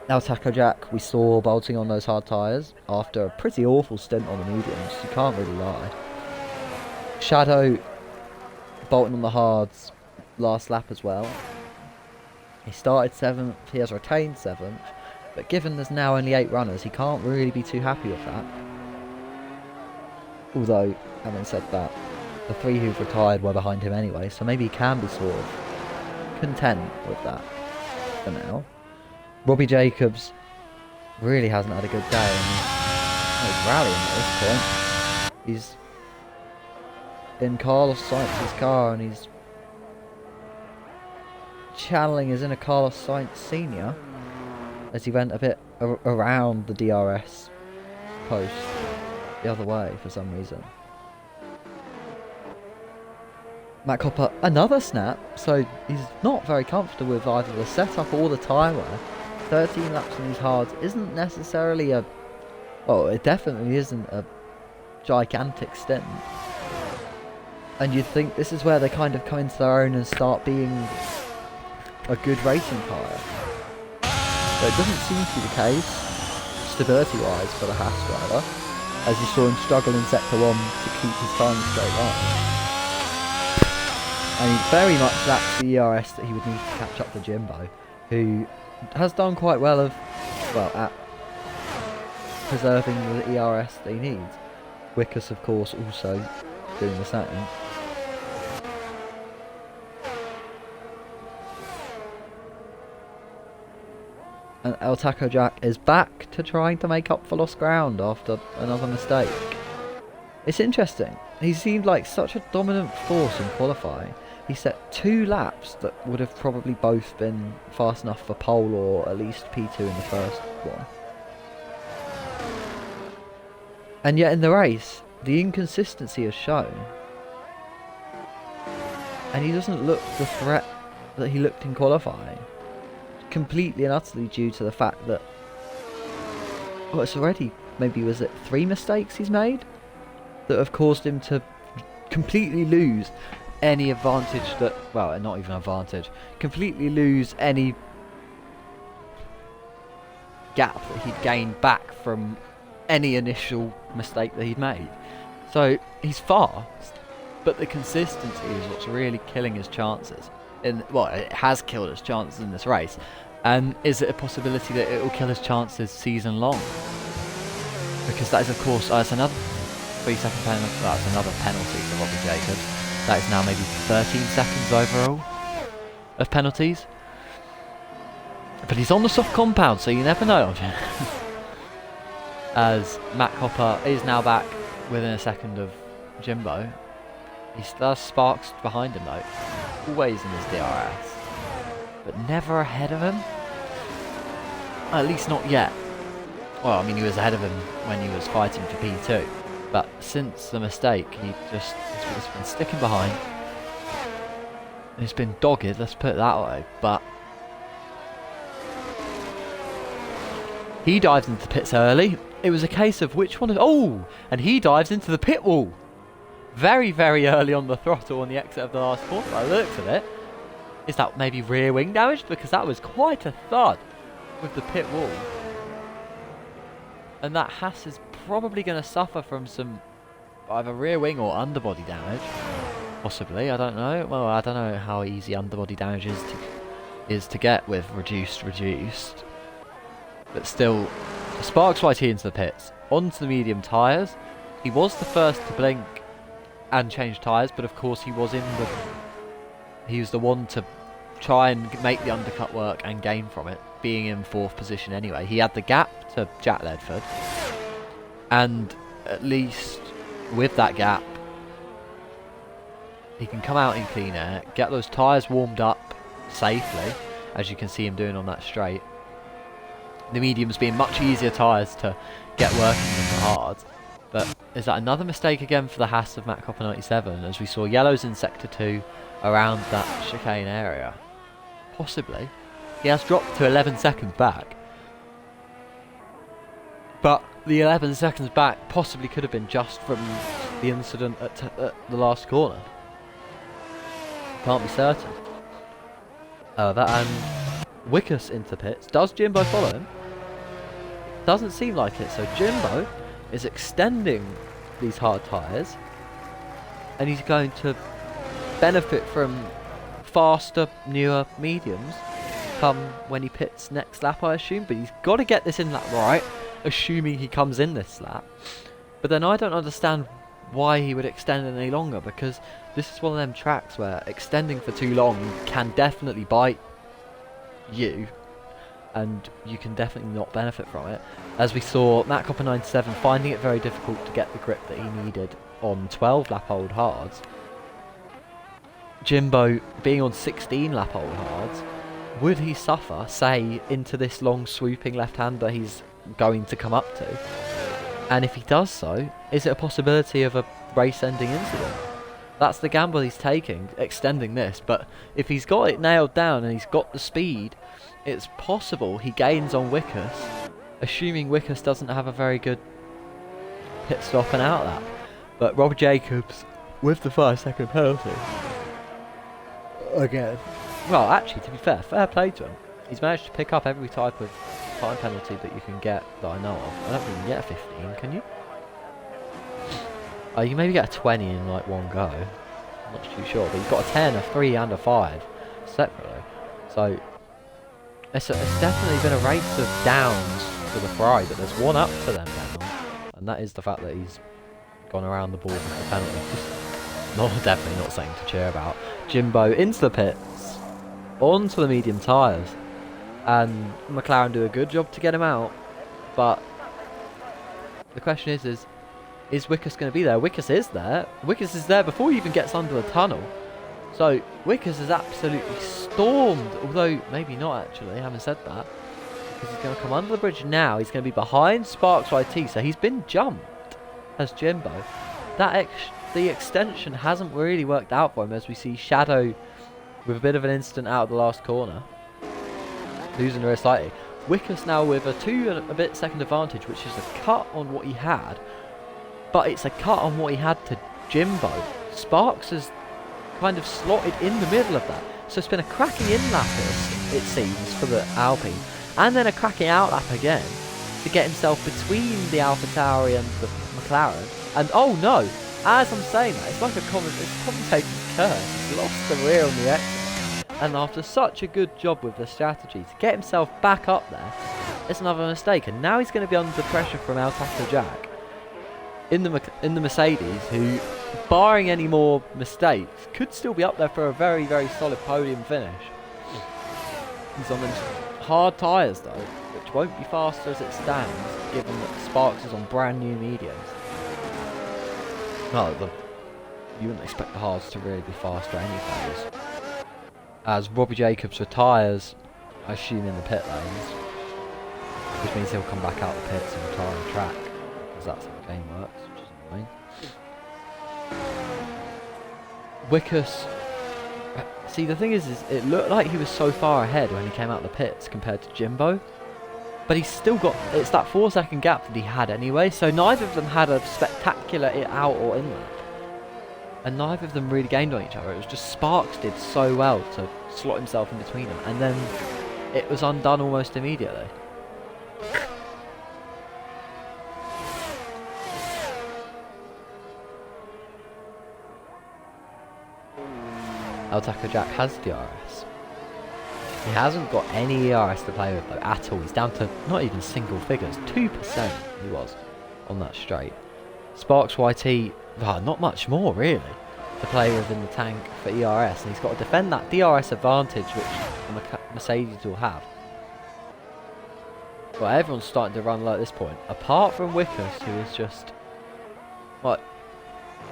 Now Taco Jack, we saw bolting on those hard tyres after a pretty awful stint on the mediums, you can't really lie. Shadow bolting on the hards last lap as well. He started 7th, he has retained 7th, but given there's now only 8 runners, he can't really be too happy with that. Although, having said that, the 3 who've retired were behind him anyway, so maybe he can be sort of content with that for now. Robbie Jacobs really hasn't had a good day, and he's rallying at this point. in Carlos Sainz's car, and he's channeling his inner Carlos Sainz Senior as he went a bit around the DRS post the other way for some reason. Matt Copper, another snap, so he's not very comfortable with either the setup or the tyre wear. 13 laps on these hards isn't necessarily a... well, it definitely isn't a gigantic stint. And you'd think this is where they kind of come into their own and start being a good racing tyre. But it doesn't seem to be the case, stability-wise, for the Haas driver, as you saw him struggle in Sector 1 to keep his time straight line. And he very much lacks the ERS that he would need to catch up to Jimbo, who has done quite well at preserving the ERS that he needs. Wickus, of course, also doing the same. And El Taco Jack is back to trying to make up for lost ground after another mistake. It's interesting. He seemed like such a dominant force in qualifying. He set 2 laps that would have probably both been fast enough for pole or at least P2 in the first one. And yet in the race, the inconsistency is shown. And he doesn't look the threat that he looked in qualifying. Completely and utterly due to the fact that... well, it's already, maybe was it 3 mistakes he's made? That have caused him to completely lose any advantage that... well, not even advantage. Completely lose any gap that he'd gained back from any initial mistake that he'd made. So, he's fast, but the consistency is what's really killing his chances. Well, it has killed his chances in this race. And is it a possibility that it will kill his chances season long? Because that is, of course, that's another 3-second penalty. That's another penalty for Robbie Jacobs. That is now maybe 13 seconds overall of penalties. But he's on the soft compound, so you never know. As Matt Copper is now back within a second of Jimbo. He still has Sparks behind him though, always in his DRS, but never ahead of him. At least not yet. Well, I mean, he was ahead of him when he was fighting for P2, but since the mistake, he's been sticking behind. He's been dogged, let's put it that way, but he dives into the pits early. It was a case of which one of... oh! And he dives into the pit wall. Very, very early on the throttle on the exit of the last corner. By the looks of it. Is that maybe rear wing damage? Because that was quite a thud with the pit wall. And that Haas is probably going to suffer from some either rear wing or underbody damage. Possibly, I don't know. Well, I don't know how easy underbody damage is to get with reduced. But still, Sparks YT into the pits, onto the medium tyres. He was the first to blink and change tyres, but of course he was the one to try and make the undercut work and gain from it, being in 4th position anyway. He had the gap to Jack Ledford, and at least with that gap, he can come out in clean air, get those tyres warmed up safely, as you can see him doing on that straight. The mediums being much easier tyres to get working than the hards. But is that another mistake again for the Haas of Matt Copper 97, as we saw yellows in Sector 2 around that chicane area? Possibly. He has dropped to 11 seconds back. But the 11 seconds back possibly could have been just from the incident at the last corner. Can't be certain. And Wickus into pits. Does Jimbo follow him? Doesn't seem like it. So Jimbo is extending these hard tyres, and he's going to benefit from faster, newer mediums come when he pits next lap, I assume. But he's got to get this in lap right, assuming he comes in this lap. But then I don't understand why he would extend it any longer, because this is one of them tracks where extending for too long can definitely bite you, and you can definitely not benefit from it. As we saw Matt Copper 97 finding it very difficult to get the grip that he needed on 12 lap old hards, Jimbo being on 16 lap old hards, would he suffer, say, into this long swooping left-hander he's going to come up to? And if he does so, is it a possibility of a race-ending incident? That's the gamble he's taking, extending this. But if he's got it nailed down and he's got the speed, it's possible he gains on Wickus, assuming Wickus doesn't have a very good pit stop and out lap. But Rob Jacobs, with the 5-second penalty, again. Well, actually, to be fair play to him. He's managed to pick up every type of time penalty that you can get that I know of. I don't think you can get a 15, can you? Oh, you can maybe get a 20 in like one go. I'm not too sure, but you've got a 10, a 3 and a 5 separately. So it's definitely been a race of downs for the Ferrari, but there's one up for them now, and that is the fact that he's gone around the board with the penalty. Definitely not something to cheer about. Jimbo into the pits, onto the medium tyres, and McLaren do a good job to get him out, but the question is Wickus going to be there? Wickus is there. Wickus is there before he even gets under the tunnel. So Wickus is absolutely stormed, although maybe not actually, having said that, because he's going to come under the bridge now. He's going to be behind Sparks YT, so he's been jumped as Jimbo. The extension hasn't really worked out for him, as we see Shadow with a bit of an incident out of the last corner, losing the race slightly. Wickus now with a 2 and a bit second advantage, which is a cut on what he had, but it's a cut on what he had to Jimbo. Sparks has kind of slotted in the middle of that, so it's been a cracking in lap, it seems, for the Alpine, and then a cracking out lap again to get himself between the AlphaTauri and the McLaren. And oh no, as I'm saying that, it's like it's commentator's curse. He's lost the rear on the exit, and after such a good job with the strategy to get himself back up there, it's another mistake, and now he's going to be under pressure from El Taco Jack in the Mercedes, who, barring any more mistakes, could still be up there for a very, very solid podium finish. He's on them hard tyres though, which won't be faster as it stands, given that Sparks is on brand new mediums. Well, you wouldn't expect the hards to really be faster anyways. As Robbie Jacobs retires, I assume in the pit lanes, which means he'll come back out the pits and retire on the track, because that's how the game works, which is annoying. Wickus, see, the thing is it looked like he was so far ahead when he came out the pits compared to Jimbo, but he's still got, it's that 4-second gap that he had anyway, so neither of them had a spectacular out or in lap, and neither of them really gained on each other. It was just Sparks did so well to slot himself in between them, and then it was undone almost immediately. El Taco Jack has DRS. He hasn't got any ERS to play with though at all. He's down to not even single figures. 2% he was on that straight. Sparks YT, not much more really to play with in the tank for ERS, and he's got to defend that DRS advantage which the Mercedes will have. Well, everyone's starting to run low at this point, apart from Wickus, who is just, well,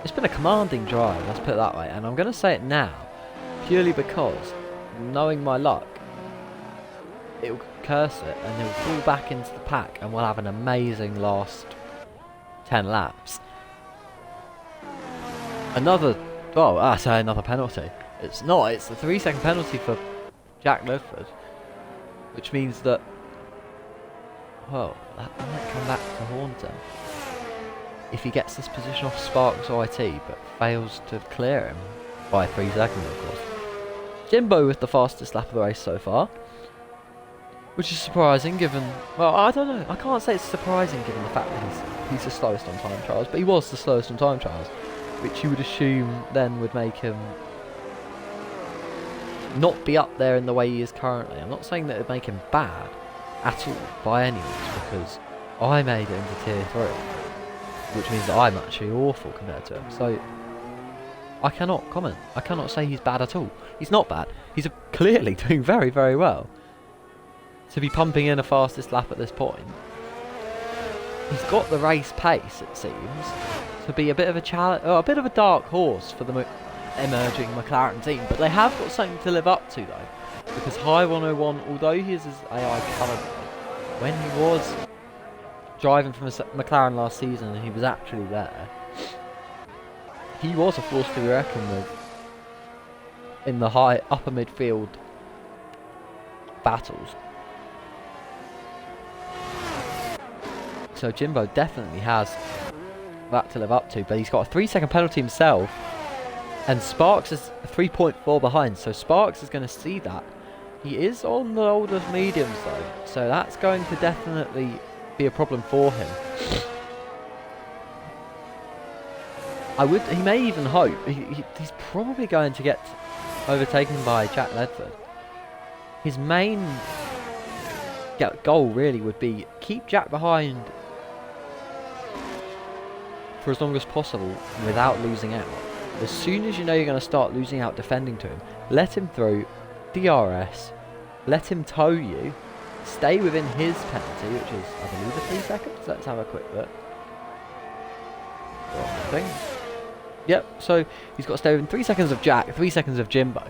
it's been a commanding drive, let's put it that way, and I'm going to say it now, purely because, knowing my luck, it will curse it and he'll fall back into the pack and we'll have an amazing last 10 laps. Another penalty. It's not, it's a 3-second penalty for Jack Lifford, which means that, well, that might come back to haunt him if he gets this position off Sparks YT but fails to clear him by 3 seconds, of course. Jimbo with the fastest lap of the race so far, which is surprising given, well, I don't know, I can't say it's surprising given the fact that he's the slowest on time trials, but he was the slowest on time trials, which you would assume then would make him not be up there in the way he is currently. I'm not saying that it would make him bad at all by any means, because I made it into tier 3, which means that I'm actually awful compared to him, so I cannot comment. I cannot say he's bad at all. He's not bad. He's clearly doing very, very well to be pumping in a fastest lap at this point. he's got the race pace, it seems, to be a bit of a challenge, a bit of a dark horse for the emerging McLaren team. But they have got something to live up to, though, because High 101, although he is his AI caliber, when he was driving from a McLaren last season and he was actually there, he was a force to be reckoned with in the high upper midfield battles. So Jimbo definitely has that to live up to, but he's got a 3-second penalty himself, and Sparks is 3.4 behind, so Sparks is going to see that. He is on the older mediums though, so that's going to definitely be a problem for him. He may even hope, he's probably going to get overtaken by Jack Ledford. His main goal really would be keep Jack behind for as long as possible without losing out. As soon as you know you're going to start losing out defending to him, let him through, DRS, let him tow you, stay within his penalty, which is, I believe, 3 seconds. Let's have a quick look. Thing. Yep, so he's got to stay within 3 seconds of Jack, 3 seconds of Jimbo.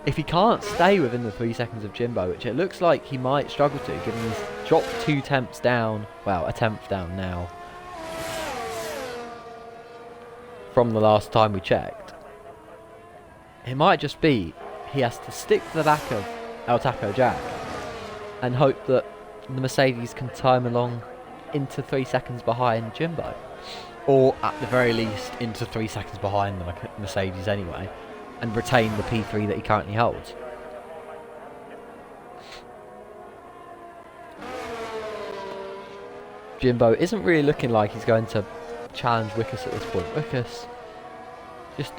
If he can't stay within the 3 seconds of Jimbo, which it looks like he might struggle to, given he's dropped 2 tenths down, well, a tenth down now, from the last time we checked, it might just be he has to stick to the back of El Taco Jack and hope that the Mercedes can time along into 3 seconds behind Jimbo. Or at the very least into 3 seconds behind the Mercedes anyway, and retain the P3 that he currently holds. Jimbo isn't really looking like he's going to challenge Wickus at this point. Wickus just,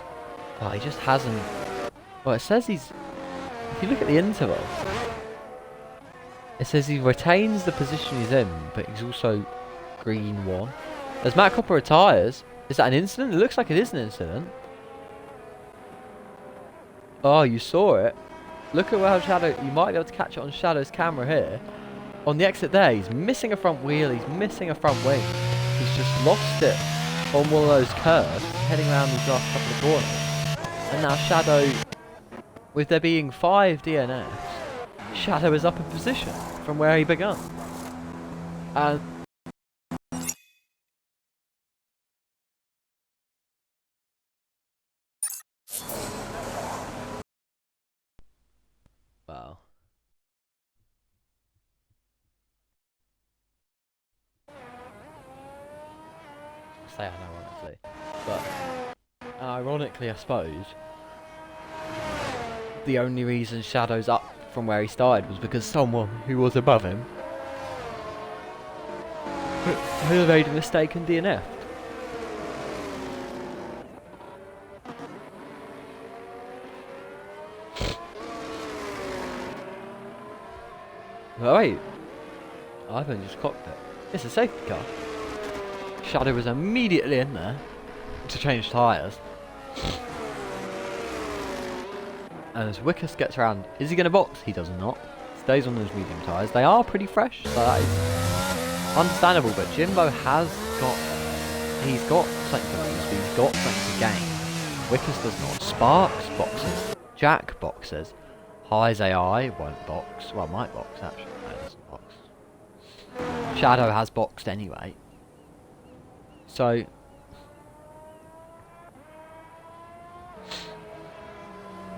well, he just hasn't. Well, it says he's, if you look at the interval, it says he retains the position he's in, but he's also green 1. As Matt Copper retires, is that an incident? It looks like it is an incident. Oh, you saw it. Look at how Shadow, you might be able to catch it on Shadow's camera here. On the exit there, he's missing a front wheel, he's missing a front wing. He's just lost it on one of those curves, heading around these last couple of corners. And now Shadow, with there being 5 DNFs, Shadow is up in position from where he began. And wow. I say unironically, but ironically, I suppose, the only reason Shadow's up from where he started was because someone who was above him who made a mistake and DNF'd. Oh wait, I've only just clocked it. It's a safety car. Shadow was immediately in there to change tyres. And as Wickus gets around, is he going to box? He does not. Stays on those medium tyres. They are pretty fresh, so that is understandable. But Jimbo has got, he's got something to lose, but he's got something to gain. Wickus does not. Sparks boxes. Jack boxes. High's AI won't box. Well, might box actually. No, it doesn't box. Shadow has boxed anyway. So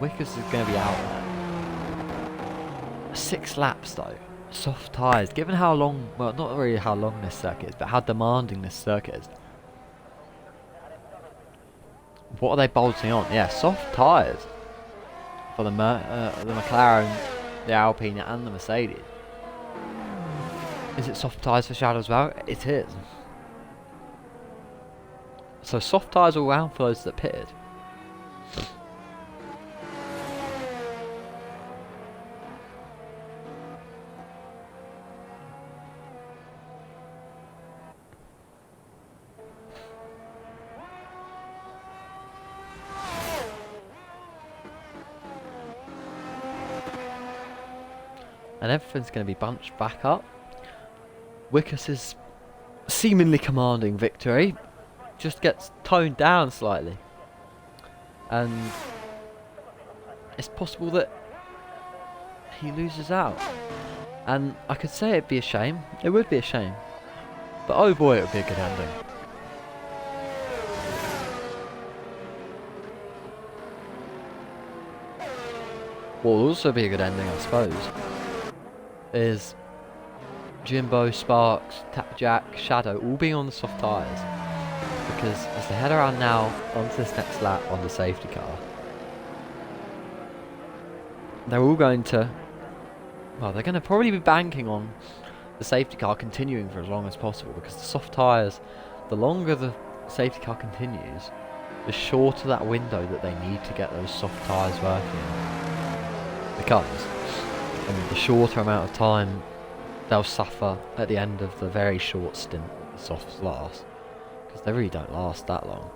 Wickus is going to be out there. 6 laps though. Soft tyres. Given how long, well, not really how long this circuit is, but how demanding this circuit is. What are they bolting on? Yeah, soft tyres for the McLaren, the Alpine and the Mercedes. Is it soft tyres for Shadow as well? It is. So soft tyres all round for those that pitted. And everything's going to be bunched back up. Wickus is seemingly commanding victory just gets toned down slightly. And it's possible that he loses out. And I could say it'd be a shame. It would be a shame. But oh boy, it would be a good ending. What will also be a good ending, I suppose, is Jimbo, Sparks, Jack, Shadow all being on the soft tyres. Because as they head around now onto this next lap on the safety car, they're all going to, well, they're going to probably be banking on the safety car continuing for as long as possible, because the soft tyres, the longer the safety car continues, the shorter that window that they need to get those soft tyres working becomes. And the shorter amount of time they'll suffer at the end of the very short stint that the softs last, because they really don't last that long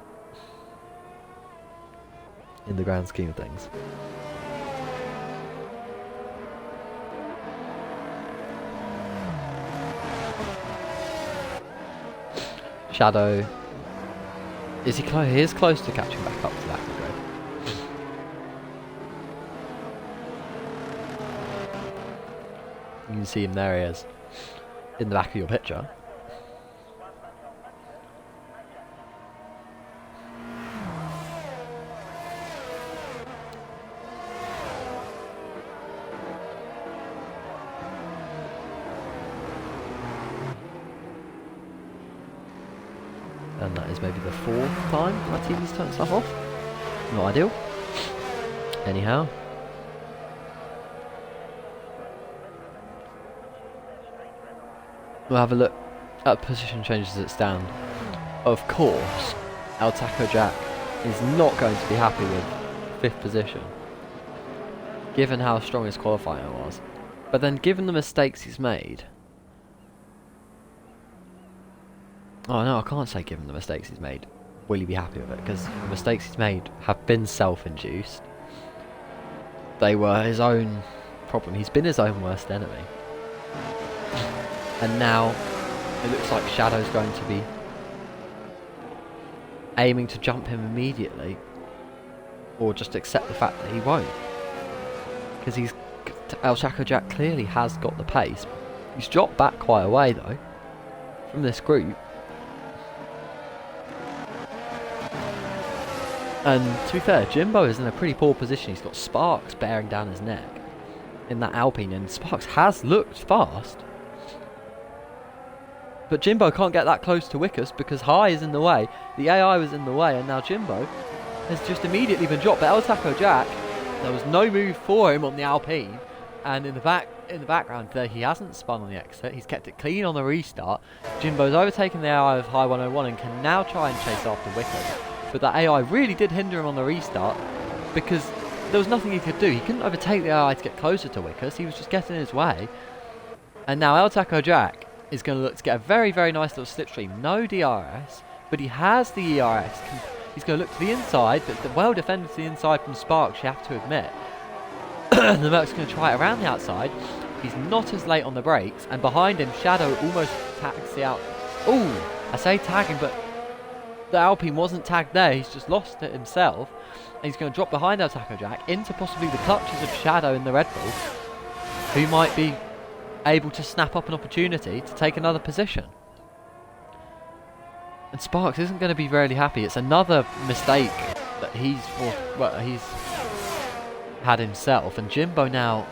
in the grand scheme of things. Shadow, is he close? He is close to catching back up to that grid. You can see him, there he is, in the back of your picture. And that is maybe the 4th time my TV's turned stuff off. Not ideal. Anyhow. We'll have a look at position changes that stand. Of course, El Taco Jack is not going to be happy with 5th position, given how strong his qualifying was. But then given the mistakes he's made... Oh no, I can't say given the mistakes he's made, will he be happy with it? Because the mistakes he's made have been self-induced. They were his own problem. He's been his own worst enemy. And now, it looks like Shadow's going to be aiming to jump him immediately. Or just accept the fact that he won't. Because El Taco Jack clearly has got the pace. He's dropped back quite a way though, from this group. And to be fair, Jimbo is in a pretty poor position. He's got Sparks bearing down his neck in that Alpine, and Sparks has looked fast. But Jimbo can't get that close to Wickus because High is in the way. The AI was in the way, and now Jimbo has just immediately been dropped. But El Taco Jack, there was no move for him on the Alpine, and in the background there, he hasn't spun on the exit. He's kept it clean on the restart. Jimbo's overtaken the AI of High 101 and can now try and chase after Wickus. But that AI really did hinder him on the restart because there was nothing he could do. He couldn't overtake the AI to get closer to Wickus. He was just getting in his way. And now El Taco Jack is going to look to get a very, very nice little slipstream. No DRS, but he has the ERS. He's going to look to the inside, but it's well defended to the inside from Sparks, you have to admit. The Merc's going to try it around the outside. He's not as late on the brakes, and behind him, Shadow almost tags the out. Ooh, I say tagging, but the Alpine wasn't tagged there. He's just lost it himself. And he's going to drop behind El Taco Jack into possibly the clutches of Shadow in the Red Bull, who might be able to snap up an opportunity to take another position. And Sparks isn't going to be really happy. It's another mistake that he's had himself. And Jimbo now,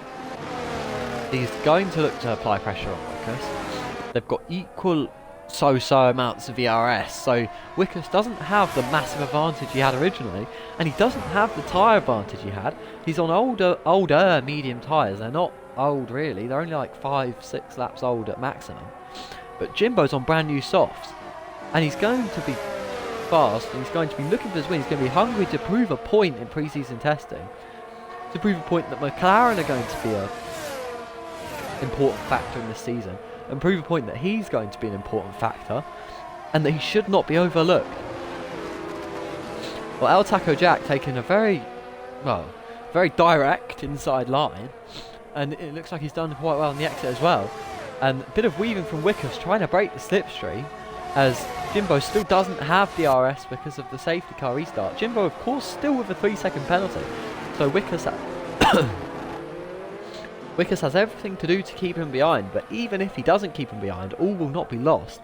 he's going to look to apply pressure on Wickus. They've got equal so-so amounts of ERS, so Wickus doesn't have the massive advantage he had originally, and he doesn't have the tyre advantage he had. He's on older medium tyres. They're not old really, they're only like 5-6 laps old at maximum. But Jimbo's on brand new softs, and he's going to be fast, and he's going to be looking for his win. He's going to be hungry to prove a point in pre-season testing, to prove a point that McLaren are going to be an important factor in this season, and prove a point that he's going to be an important factor, and that he should not be overlooked. Well, El Taco Jack taking a very direct inside line, and it looks like he's done quite well on the exit as well. And a bit of weaving from Wickus, trying to break the slipstream, as Jimbo still doesn't have DRS because of the safety car restart. Jimbo, of course, still with a 3-second penalty. So Wickers Wickers has everything to do to keep him behind, but even if he doesn't keep him behind, all will not be lost.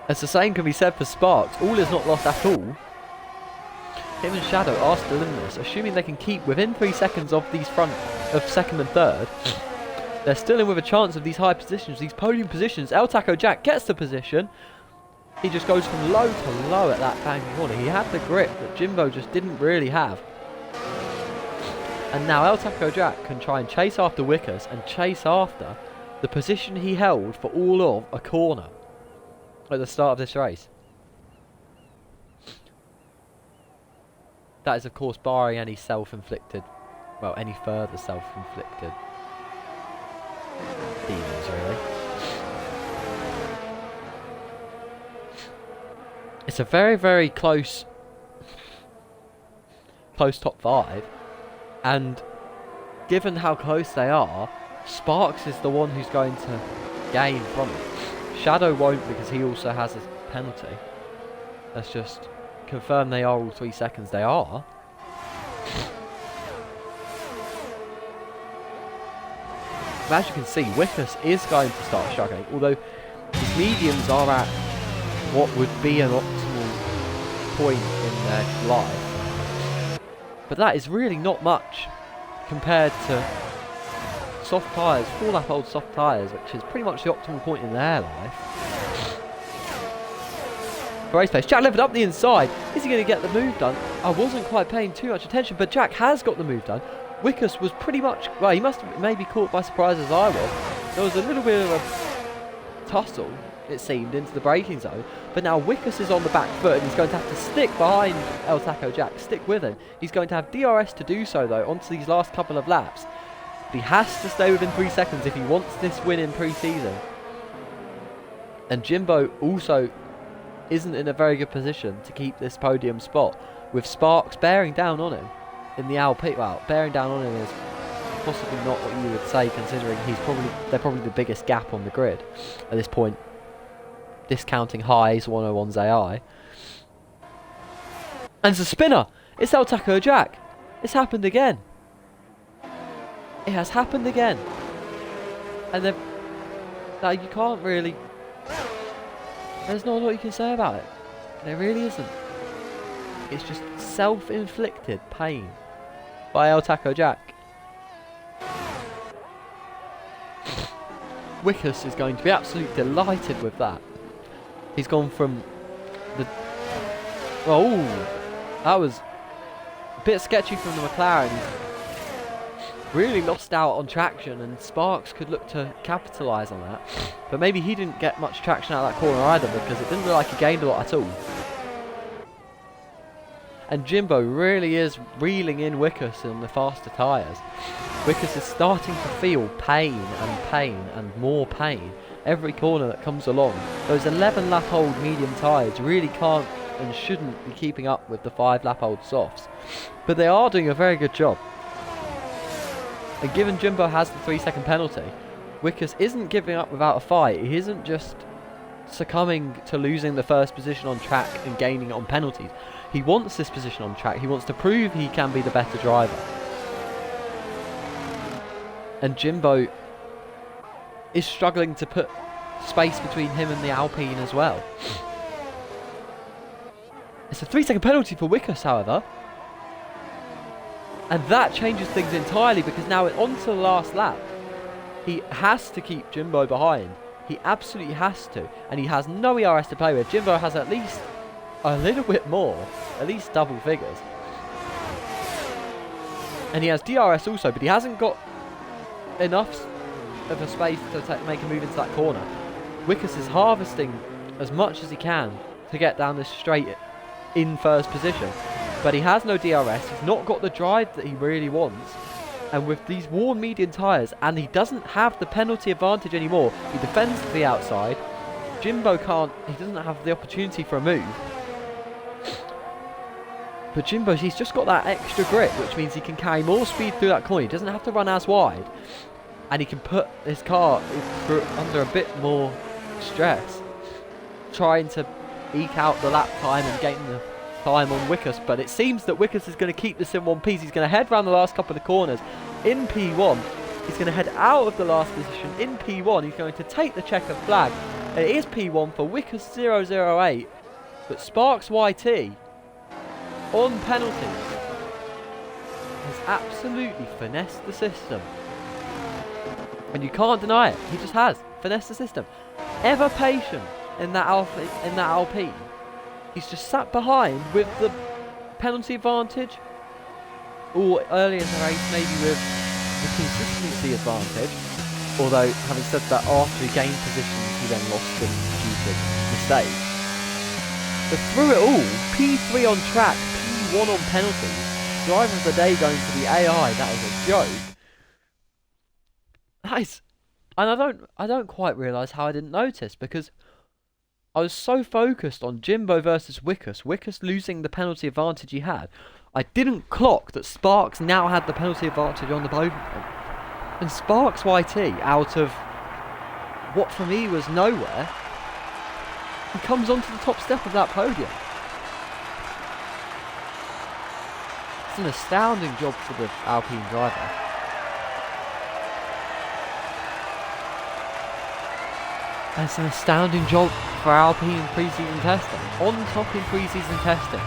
As the same can be said for Sparks, all is not lost at all. Him and Shadow are still in this, assuming they can keep within 3 seconds of these front of second and third. They're still in with a chance of these high positions, these podium positions. El Taco Jack gets the position. He just goes from low to low at that bang corner. He had the grip that Jimbo just didn't really have. And now El Taco Jack can try and chase after Wickers and chase after the position he held for all of a corner at the start of this race. That is, of course, barring any self-inflicted, well, any further self-inflicted demons, really. It's a very, very close top 5, and given how close they are, Sparks is the one who's going to gain from it. Shadow won't, because he also has a penalty. Let's just confirm they are all 3 seconds. They are. But as you can see, Wickers is going to start struggling, although his mediums are at what would be an optimal point in their life. But that is really not much compared to soft tyres, 4-lap old soft tyres, which is pretty much the optimal point in their life. For race pace, Jack levered up the inside. Is he going to get the move done? I wasn't quite paying too much attention, but Jack has got the move done. Wickers was pretty much, well, he must have maybe caught by surprise as I was. There was a little bit of a tussle, it seemed, into the braking zone, but now Wickers is on the back foot and he's going to have to stick behind El Taco Jack, stick with him. He's going to have DRS to do so, though, onto these last couple of laps. But he has to stay within 3 seconds if he wants this win in pre-season. And Jimbo also isn't in a very good position to keep this podium spot, with Sparks bearing down on him in the Alpine. Well, bearing down on him is possibly not what you would say, considering they're probably the biggest gap on the grid at this point, discounting High's 101's AI. And it's a spinner. It's El Taco Jack. It's happened again. It has happened again. And then, like, you can't really, there's not a lot you can say about it. There really isn't. It's just self-inflicted pain by El Taco Jack. Wickers is going to be absolutely delighted with that. He's gone from the... Oh, that was a bit sketchy from the McLaren. He's really lost out on traction, and Sparks could look to capitalise on that. But maybe he didn't get much traction out of that corner either, because it didn't look like he gained a lot at all. And Jimbo really is reeling in Wickers on the faster tyres. Wickers is starting to feel pain and more pain every corner that comes along. Those 11-lap old medium tyres really can't and shouldn't be keeping up with the 5-lap old softs. But they are doing a very good job. And given Jimbo has the 3-second penalty, Wickers isn't giving up without a fight. He isn't just succumbing to losing the first position on track and gaining it on penalties. He wants this position on track. He wants to prove he can be the better driver. And Jimbo is struggling to put space between him and the Alpine as well. It's a 3-second penalty for Wickers, however. And that changes things entirely, because now on to the last lap. He has to keep Jimbo behind. He absolutely has to. And he has no ERS to play with. Jimbo has at least a little bit more. At least double figures. And he has DRS also, but he hasn't got enough of a space to make a move into that corner. Wickers is harvesting as much as he can to get down this straight in first position. But he has no DRS. He's not got the drive that he really wants. And with these worn medium tyres, and he doesn't have the penalty advantage anymore. He defends to the outside. Jimbo can't, he doesn't have the opportunity for a move. But Jimbo, he's just got that extra grip, which means he can carry more speed through that corner. He doesn't have to run as wide. and he can put his car under a bit more stress, trying to eke out the lap time and gain the time on Wickers. But it seems that Wickers is going to keep this in one piece. He's going to head round the last couple of the corners in P1. He's going to head out of the last position in P1. He's going to take the checkered flag. It is P1 for Wickers 008, but Sparks YT on penalties has absolutely finessed the system. And you can't deny it. He just has finessed the system. Ever patient in that Alpine. He's just sat behind with the penalty advantage, or early in the race maybe with the consistency advantage. Although, having said that, after he gained positions, he then lost them due to mistakes. But through it all, P3 on track, P1 on penalties, driver of the day going to the AI. That was a joke. Nice. And I don't quite realise how I didn't notice, because I was so focused on Jimbo versus Wickers losing the penalty advantage he had. I didn't clock that Sparks now had the penalty advantage on the podium. And Sparks YT, out of what for me was nowhere, he comes onto the top step of that podium. It's an astounding job for the Alpine driver. And it's an astounding job for Alpine in pre-season testing. On top in pre-season testing,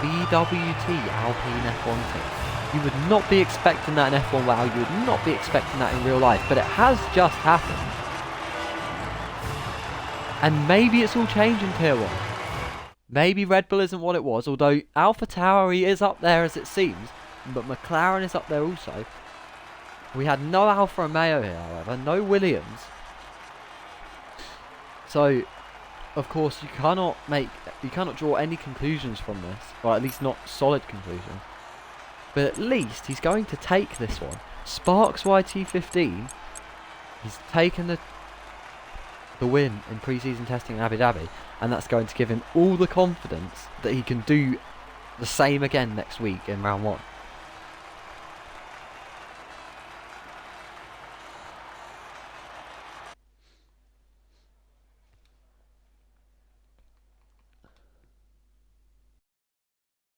BWT Alpine F1 team. You would not be expecting that in F1 WoW, you would not be expecting that in real life, but it has just happened. And maybe it's all changing Tier 1. Maybe Red Bull isn't what it was, although AlphaTauri is up there as it seems, but McLaren is up there also. We had no Alfa Romeo here, however, no Williams. So, of course, you cannot draw any conclusions from this, or at least not solid conclusions. But at least he's going to take this one. Sparks YT15, he's taken the win in pre-season testing in Abu Dhabi, and that's going to give him all the confidence that he can do the same again next week in round 1.